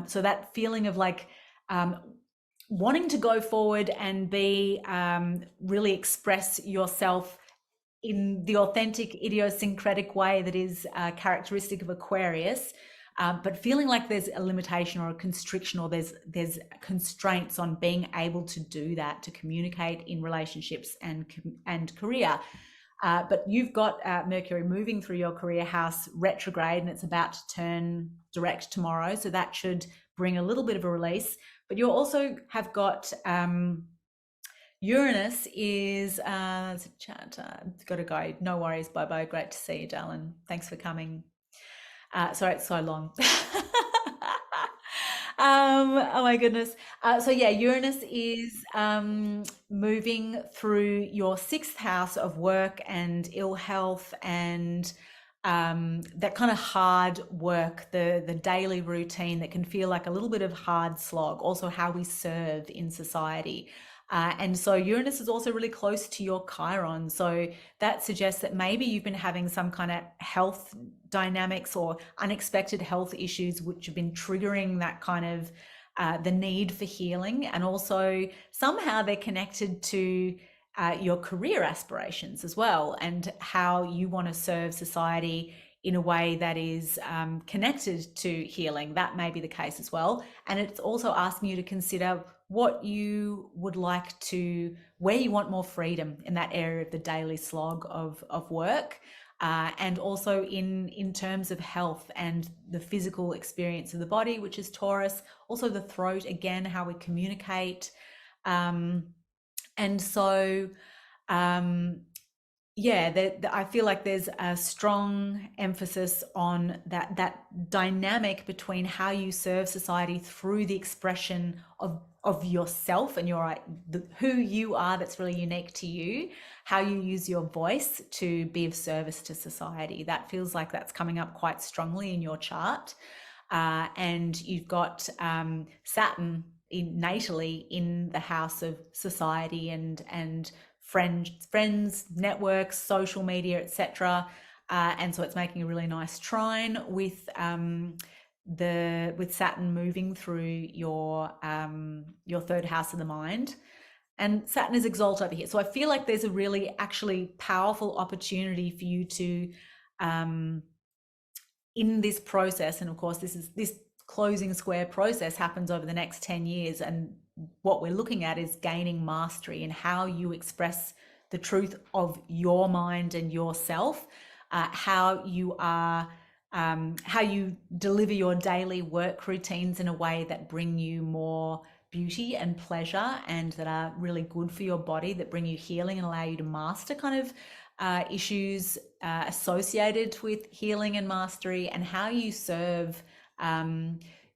So that feeling of like wanting to go forward and be really express yourself in the authentic, idiosyncratic way that is characteristic of Aquarius, but feeling like there's a limitation or a constriction, or there's constraints on being able to do that, to communicate in relationships and career. But you've got Mercury moving through your career house retrograde, and it's about to turn direct tomorrow. So that should bring a little bit of a release. But you also have got Uranus is got to go. No worries. Bye-bye. Great to see you, darling. Thanks for coming. Sorry, it's so long. Oh my goodness. So yeah, Uranus is moving through your sixth house of work and ill health, and that kind of hard work, the daily routine that can feel like a little bit of hard slog. Also how we serve in society. And so Uranus is also really close to your Chiron. So that suggests that maybe you've been having some kind of health dynamics or unexpected health issues, which have been triggering that kind of the need for healing. And also somehow they're connected to your career aspirations as well, and how you want to serve society in a way that is connected to healing. That may be the case as well. And it's also asking you to consider what you would like to, where you want more freedom in that area of the daily slog of work. And also in terms of health and the physical experience of the body, which is Taurus, also the throat, again, how we communicate. And so, I feel like there's a strong emphasis on that dynamic between how you serve society through the expression of yourself and who you are, that's really unique to you, how you use your voice to be of service to society. That feels like that's coming up quite strongly in your chart. And you've got Saturn natally in the house of society and friends, networks, social media, etc. And so it's making a really nice trine with Saturn moving through your third house of the mind. And Saturn is exalted over here. So I feel like there's a really actually powerful opportunity for you to in this process, and of course this closing square process happens over the next 10 years, and what we're looking at is gaining mastery in how you express the truth of your mind and yourself, how you deliver your daily work routines in a way that bring you more beauty and pleasure, and that are really good for your body, that bring you healing and allow you to master kind of issues associated with healing and mastery, and how you serve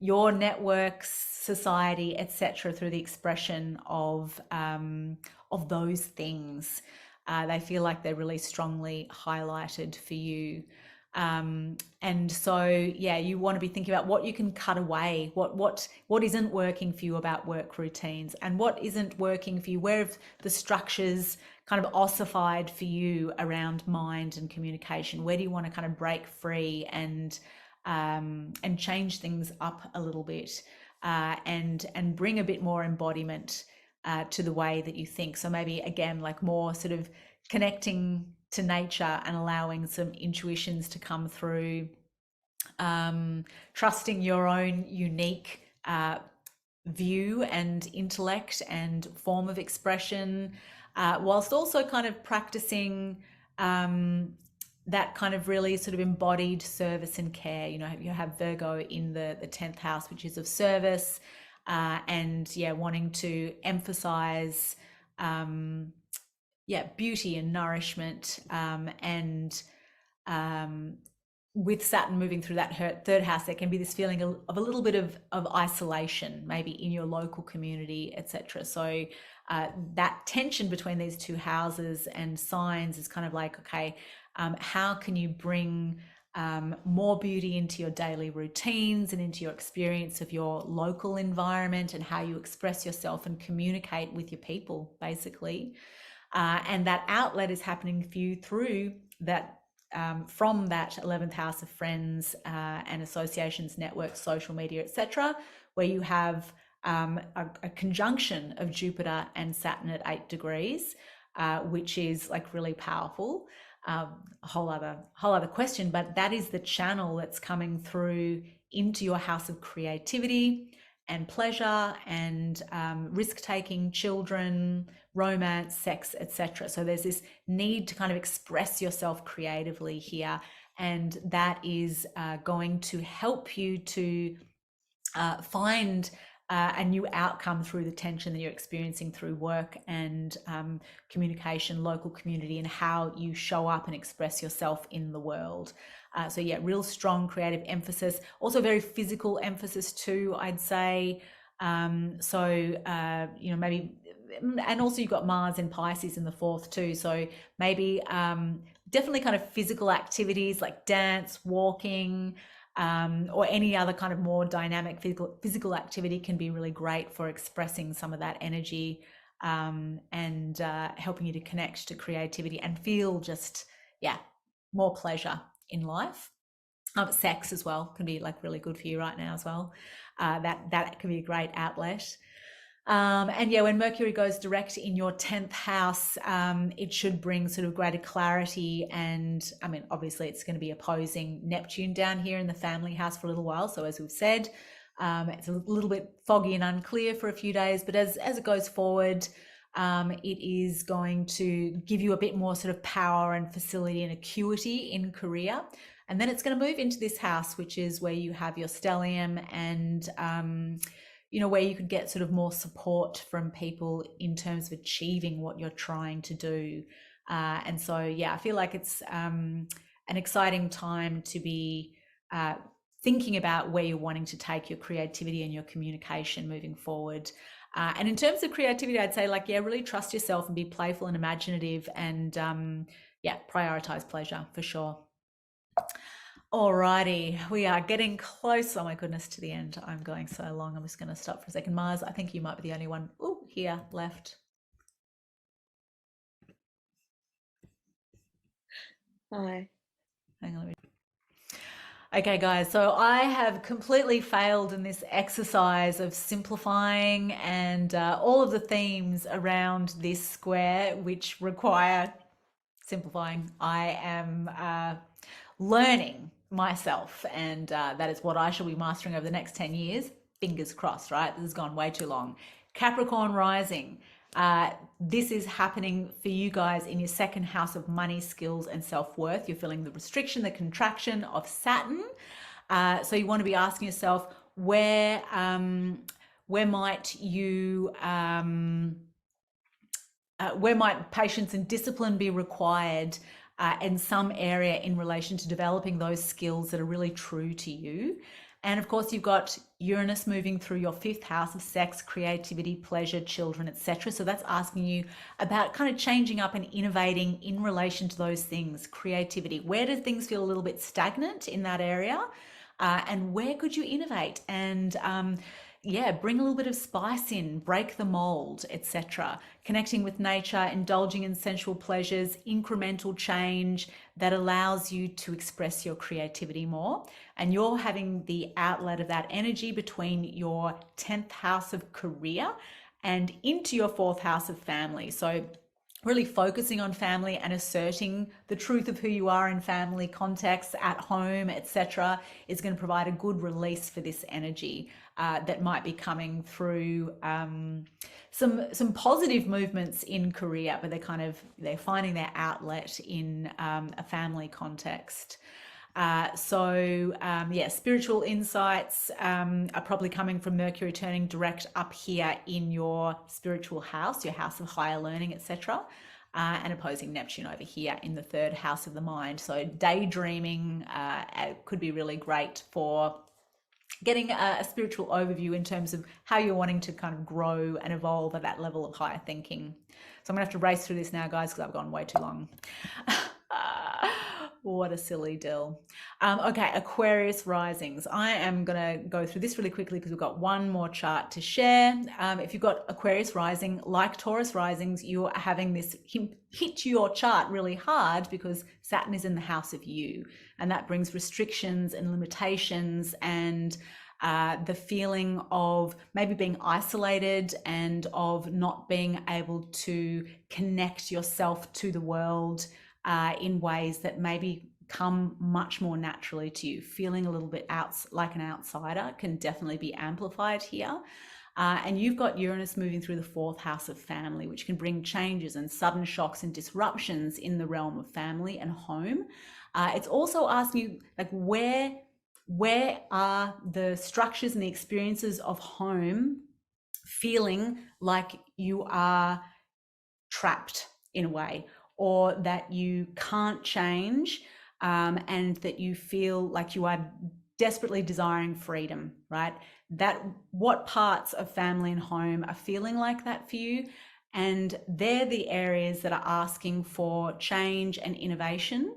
your networks, society, etc., through the expression of those things. They feel like they're really strongly highlighted for you. And so, you want to be thinking about what you can cut away, what isn't working for you about work routines, and what isn't working for you, where have the structures kind of ossified for you around mind and communication. Where do you want to kind of break free and change things up a little bit, and bring a bit more embodiment to the way that you think. So maybe again, like more sort of connecting to nature and allowing some intuitions to come through, trusting your own unique view and intellect and form of expression, whilst also kind of practicing that kind of really sort of embodied service and care. You know, you have Virgo in the 10th house, which is of service, and wanting to emphasize beauty and nourishment, and with Saturn moving through that third house, there can be this feeling of a little bit of isolation, maybe in your local community, etc. So that tension between these two houses and signs is kind of like, okay, how can you bring more beauty into your daily routines and into your experience of your local environment, and how you express yourself and communicate with your people, basically. And that outlet is happening for you through that, from that 11th house of friends and associations, networks, social media, etc., where you have a conjunction of Jupiter and Saturn at 8 degrees, which is like really powerful. A whole other question, but that is the channel that's coming through into your house of creativity and pleasure and risk-taking, children, romance, sex, etc. So there's this need to kind of express yourself creatively here, and that is going to help you to find a new outcome through the tension that you're experiencing through work and communication, local community, and how you show up and express yourself in the world. So real strong creative emphasis, also very physical emphasis too, I'd say. Maybe, and also you've got Mars in Pisces in the 4th too. So maybe definitely kind of physical activities like dance, walking, or any other kind of more dynamic physical activity can be really great for expressing some of that energy and helping you to connect to creativity and feel just, more pleasure in life. Sex as well can be like really good for you right now as well. That can be a great outlet. And when Mercury goes direct in your 10th house, it should bring sort of greater clarity. And I mean, obviously it's going to be opposing Neptune down here in the family house for a little while. So as we've said, it's a little bit foggy and unclear for a few days, but as it goes forward, it is going to give you a bit more sort of power and facility and acuity in career. And then it's going to move into this house, which is where you have your stellium and, where you could get sort of more support from people in terms of achieving what you're trying to do. And so, I feel like it's an exciting time to be thinking about where you're wanting to take your creativity and your communication moving forward. And in terms of creativity, I'd say really trust yourself and be playful and imaginative and prioritize pleasure for sure. Alrighty, we are getting close, oh my goodness, to the end. I'm going so long. I'm just going to stop for a second. Mars, I think you might be the only one here left. Hi. Hang on. Okay, guys, so I have completely failed in this exercise of simplifying and all of the themes around this square, which require simplifying. I am learning myself, and that is what I shall be mastering over the next 10 years. Fingers crossed, right? This has gone way too long. Capricorn rising. This is happening for you guys in your second house of money, skills, and self-worth. You're feeling the restriction, the contraction of Saturn. So you want to be asking yourself, where might patience and discipline be required in some area in relation to developing those skills that are really true to you? And of course, you've got Uranus moving through your 5th house of sex, creativity, pleasure, children, etc. So that's asking you about kind of changing up and innovating in relation to those things. Creativity, where do things feel a little bit stagnant in that area? And where could you innovate and bring a little bit of spice in, break the mold, etc. Connecting with nature, indulging in sensual pleasures, incremental change that allows you to express your creativity more. And you're having the outlet of that energy between your 10th house of career and into your 4th house of family. So really focusing on family and asserting the truth of who you are in family contexts, at home, etc., is going to provide a good release for this energy that might be coming through some positive movements in career, but they're finding their outlet in a family context. Spiritual insights are probably coming from Mercury turning direct up here in your spiritual house, your house of higher learning, etc., and opposing Neptune over here in the 3rd house of the mind. So daydreaming could be really great for getting a spiritual overview in terms of how you're wanting to kind of grow and evolve at that level of higher thinking. So I'm gonna have to race through this now, guys, because I've gone way too long. What a silly dill. Okay, Aquarius risings. I am going to go through this really quickly because we've got one more chart to share. If you've got Aquarius rising, like Taurus risings, you're having this hit your chart really hard because Saturn is in the house of you. And that brings restrictions and limitations and the feeling of maybe being isolated and of not being able to connect yourself to the world in ways that maybe come much more naturally to you. Feeling a little bit like an outsider can definitely be amplified here. And you've got Uranus moving through the 4th house of family, which can bring changes and sudden shocks and disruptions in the realm of family and home. It's also asking you, like, where are the structures and the experiences of home feeling like you are trapped in a way, or that you can't change, and that you feel like you are desperately desiring freedom, right? That what parts of family and home are feeling like that for you? And they're the areas that are asking for change and innovation.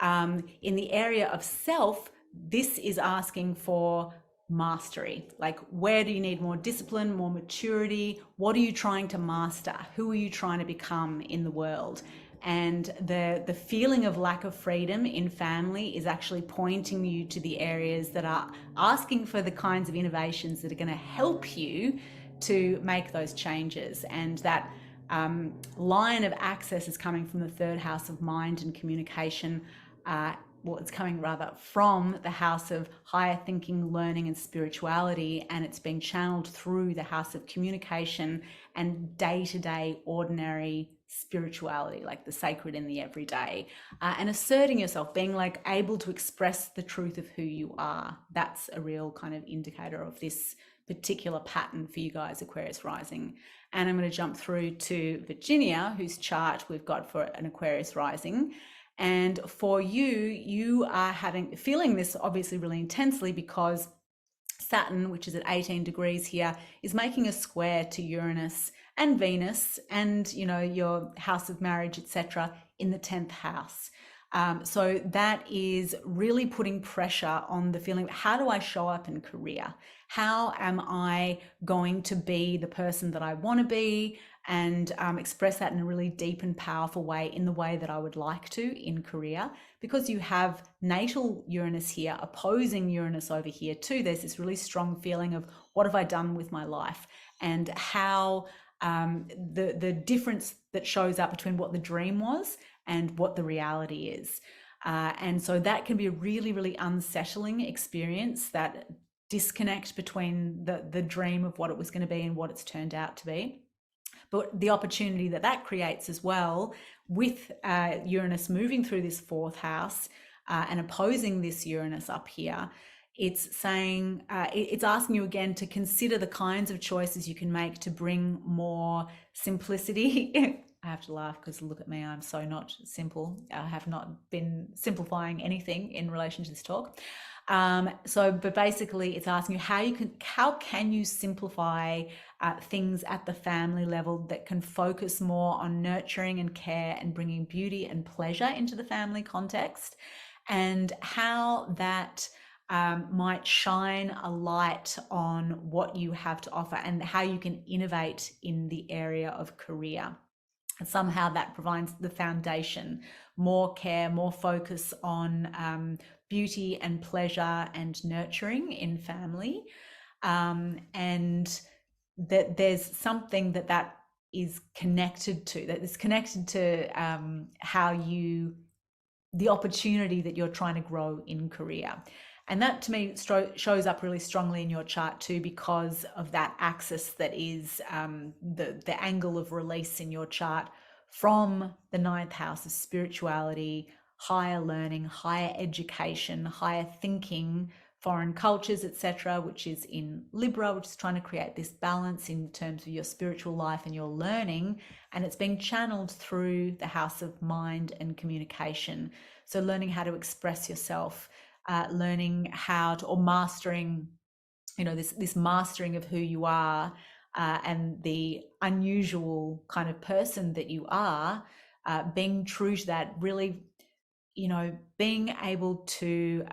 In the area of self, this is asking for mastery. Like, where do you need more discipline, more maturity? What are you trying to master? Who are you trying to become in the world? And the feeling of lack of freedom in family is actually pointing you to the areas that are asking for the kinds of innovations that are going to help you to make those changes. And that line of access is coming from the third house of mind and communication. Well, it's coming rather from the house of higher thinking, learning, and spirituality, and it's being channeled through the house of communication and day-to-day ordinary spirituality, like the sacred in the everyday, and asserting yourself, being like able to express the truth of who you are. That's a real kind of indicator of this particular pattern for you guys, Aquarius rising. And I'm going to jump through to Virginia, whose chart we've got for an Aquarius rising. And for you, you are feeling this obviously really intensely because Saturn, which is at 18 degrees here, is making a square to Uranus and Venus and, you know, your house of marriage, etc., in the 10th house. So that is really putting pressure on the feeling of, how do I show up in career? How am I going to be the person that I want to be and express that in a really deep and powerful way, in the way that I would like to in career? Because you have natal Uranus here opposing Uranus over here too. There's this really strong feeling of, what have I done with my life? And how the difference that shows up between what the dream was and what the reality is. And so that can be a really, really unsettling experience, that disconnect between the dream of what it was going to be and what it's turned out to be. But the opportunity that creates as well, with Uranus moving through this 4th house and opposing this Uranus up here, it's saying, it's asking you again to consider the kinds of choices you can make to bring more simplicity. I have to laugh because look at me, I'm so not simple. I have not been simplifying anything in relation to this talk. But basically it's asking you how can you simplify things at the family level that can focus more on nurturing and care and bringing beauty and pleasure into the family context, and how that might shine a light on what you have to offer and how you can innovate in the area of career. And somehow that provides the foundation, more care, more focus on beauty and pleasure and nurturing in family. And that there's something that is connected to, that is connected to the opportunity that you're trying to grow in career. And that to me shows up really strongly in your chart too, because of that axis that is the angle of release in your chart from the 9th house of spirituality, higher learning, higher education, higher thinking, foreign cultures, etc., which is in Libra, which is trying to create this balance in terms of your spiritual life and your learning. And it's being channeled through the house of mind and communication. So learning how to express yourself, learning how to, or mastering, you know, this mastering of who you are and the unusual kind of person that you are, being true to that, really, you know, being able to,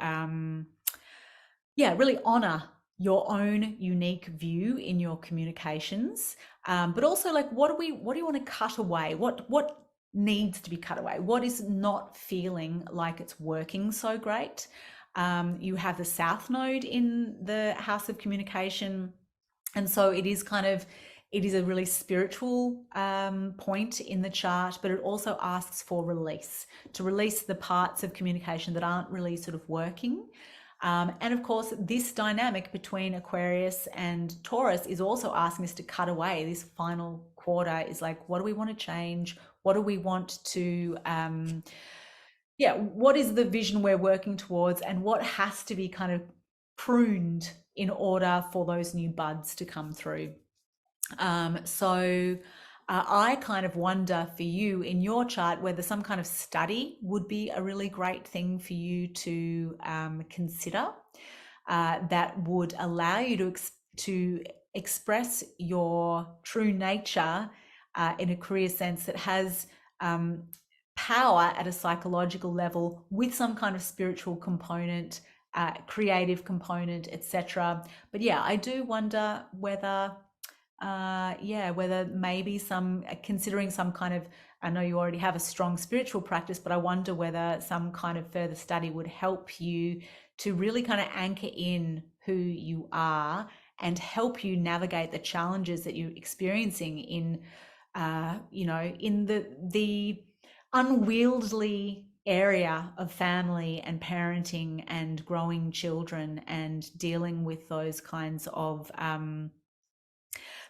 really honor your own unique view in your communications, but also like, what do you want to cut away? What needs to be cut away? What is not feeling like it's working so great? You have the South Node in the house of communication. And so it is a really spiritual point in the chart, but it also asks for release, to release the parts of communication that aren't really sort of working. And of course, this dynamic between Aquarius and Taurus is also asking us to cut away. This final quarter is like, what do we want to change? What do we want to, what is the vision we're working towards, and what has to be kind of pruned in order for those new buds to come through? I kind of wonder for you in your chart whether some kind of study would be a really great thing for you to consider, that would allow you to express your true nature in a career sense that has power at a psychological level with some kind of spiritual component creative component, etc. But yeah, I do wonder whether whether maybe considering some kind of, I know you already have a strong spiritual practice, but I wonder whether some kind of further study would help you to really kind of anchor in who you are and help you navigate the challenges that you're experiencing in in the unwieldy area of family and parenting and growing children and dealing with those kinds of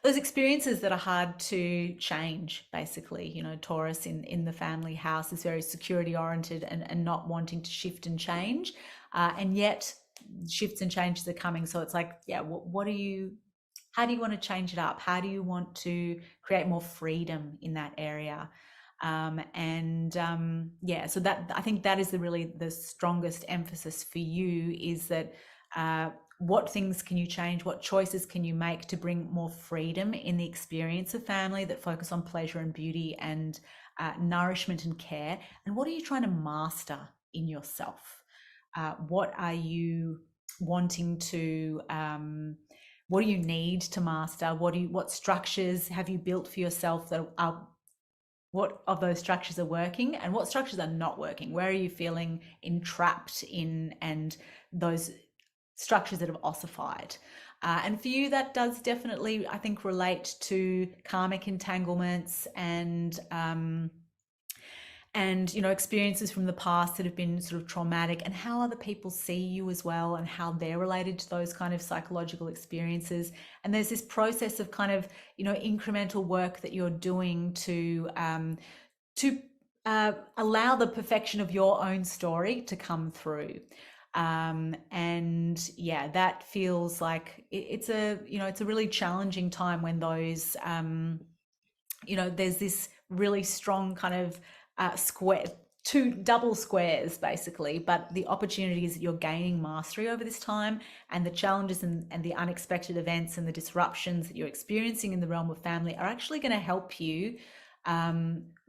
those experiences that are hard to change. Basically, Taurus in the family house is very security oriented and not wanting to shift and change, and yet shifts and changes are coming. So it's like, yeah, how do you want to change it up? How do you want to create more freedom in that area? So that, I think that is really the strongest emphasis for you, is that what things can you change? What choices can you make to bring more freedom in the experience of family that focus on pleasure and beauty and nourishment and care? And what are you trying to master in yourself? What are you wanting to what do you need to master? What structures have you built for yourself that are, what of those structures are working and what structures are not working? Where are you feeling entrapped in, and those structures that have ossified? And for you, that does definitely, I think, relate to karmic entanglements and experiences from the past that have been sort of traumatic, and how other people see you as well, and how they're related to those kind of psychological experiences. And there's this process of kind of, incremental work that you're doing to allow the perfection of your own story to come through. That feels like it's a really challenging time when those, there's this really strong kind of two double squares basically, but the opportunities that you're gaining mastery over this time, and the challenges and the unexpected events and the disruptions that you're experiencing in the realm of family are actually going to help you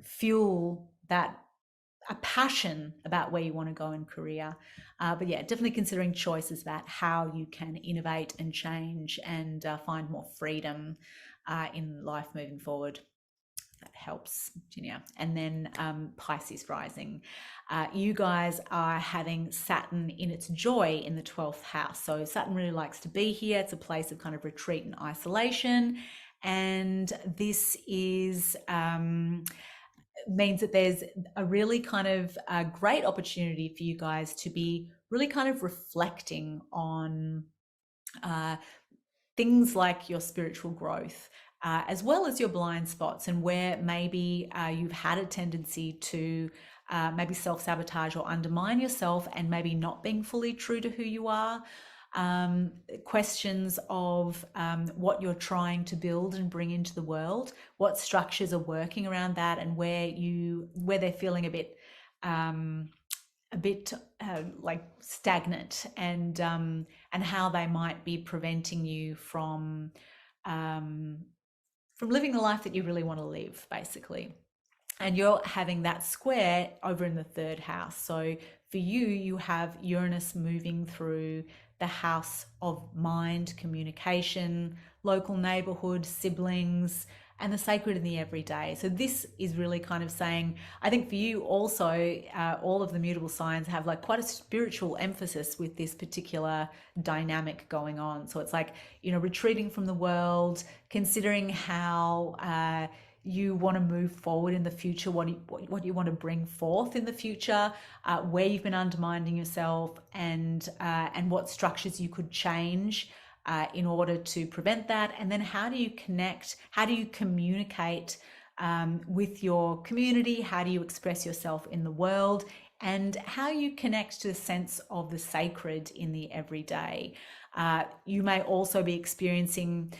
fuel a passion about where you want to go in career. But yeah, definitely considering choices about how you can innovate and change and find more freedom in life moving forward. That helps, Virginia. And then Pisces rising. You guys are having Saturn in its joy in the 12th house. So Saturn really likes to be here. It's a place of kind of retreat and isolation. And this is means that there's a really kind of great opportunity for you guys to be really kind of reflecting on things like your spiritual growth, as well as your blind spots, and where maybe you've had a tendency to maybe self-sabotage or undermine yourself, and maybe not being fully true to who you are. Questions of what you're trying to build and bring into the world, what structures are working around that, and where they're feeling a bit like stagnant, and how they might be preventing you from living the life that you really want to live, basically. And you're having that square over in the 3rd house. So for you have Uranus moving through the house of mind, communication, local neighborhood, siblings, and the sacred in the everyday. So this is really kind of saying, I think for you also, all of the mutable signs have like quite a spiritual emphasis with this particular dynamic going on. So it's like, retreating from the world, considering how you want to move forward in the future, what you want to bring forth in the future, where you've been undermining yourself, and what structures you could change in order to prevent that. And then how do you connect, how do you communicate with your community, how do you express yourself in the world, and how you connect to the sense of the sacred in the everyday. You may also be experiencing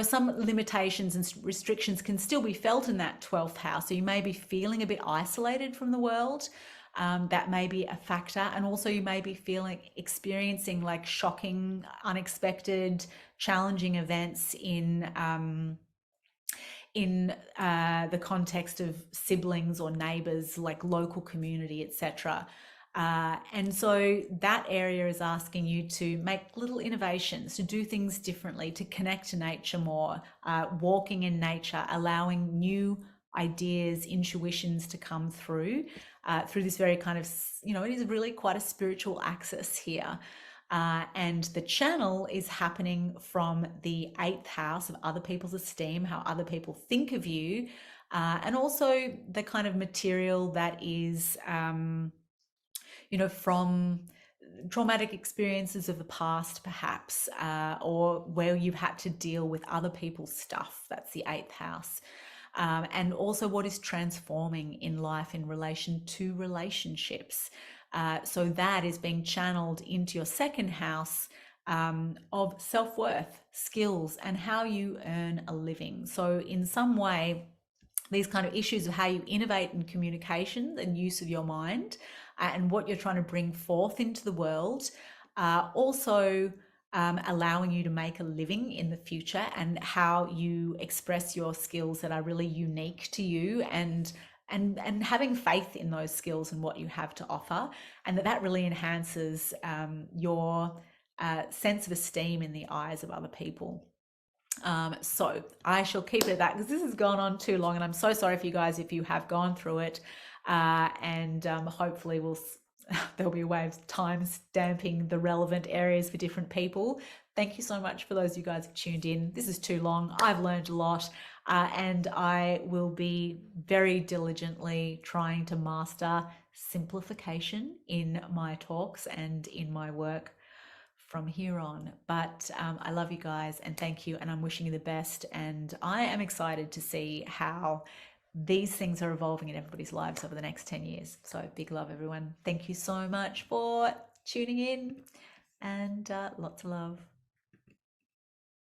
some limitations and restrictions can still be felt in that 12th house. So you may be feeling a bit isolated from the world. That may be a factor. And also you may be experiencing like shocking, unexpected, challenging events in the context of siblings or neighbors, like local community, etc. And so that area is asking you to make little innovations, to do things differently, to connect to nature more, walking in nature, allowing new ideas, intuitions to come through this very kind of, it is really quite a spiritual axis here. And the channel is happening from the 8th house of other people's esteem, how other people think of you, and also the kind of material that is, from traumatic experiences of the past, perhaps, or where you've had to deal with other people's stuff. That's the 8th house. And also what is transforming in life in relation to relationships. So that is being channeled into your 2nd house of self-worth, skills, and how you earn a living. So in some way, these kind of issues of how you innovate in communication and use of your mind and what you're trying to bring forth into the world, also allowing you to make a living in the future, and how you express your skills that are really unique to you, and having faith in those skills and what you have to offer, and that really enhances your sense of esteem in the eyes of other people. So I shall keep it at that, because this has gone on too long, and I'm so sorry for you guys if you have gone through it, and hopefully there'll be a way of time stamping the relevant areas for different people. Thank you so much for those of you guys who tuned in. This is too long. I've learned a lot, and I will be very diligently trying to master simplification in my talks and in my work from here on. But I love you guys, and thank you, and I'm wishing you the best, and I am excited to see how these things are evolving in everybody's lives over the next 10 years. So big love, everyone. Thank you so much for tuning in, and lots of love.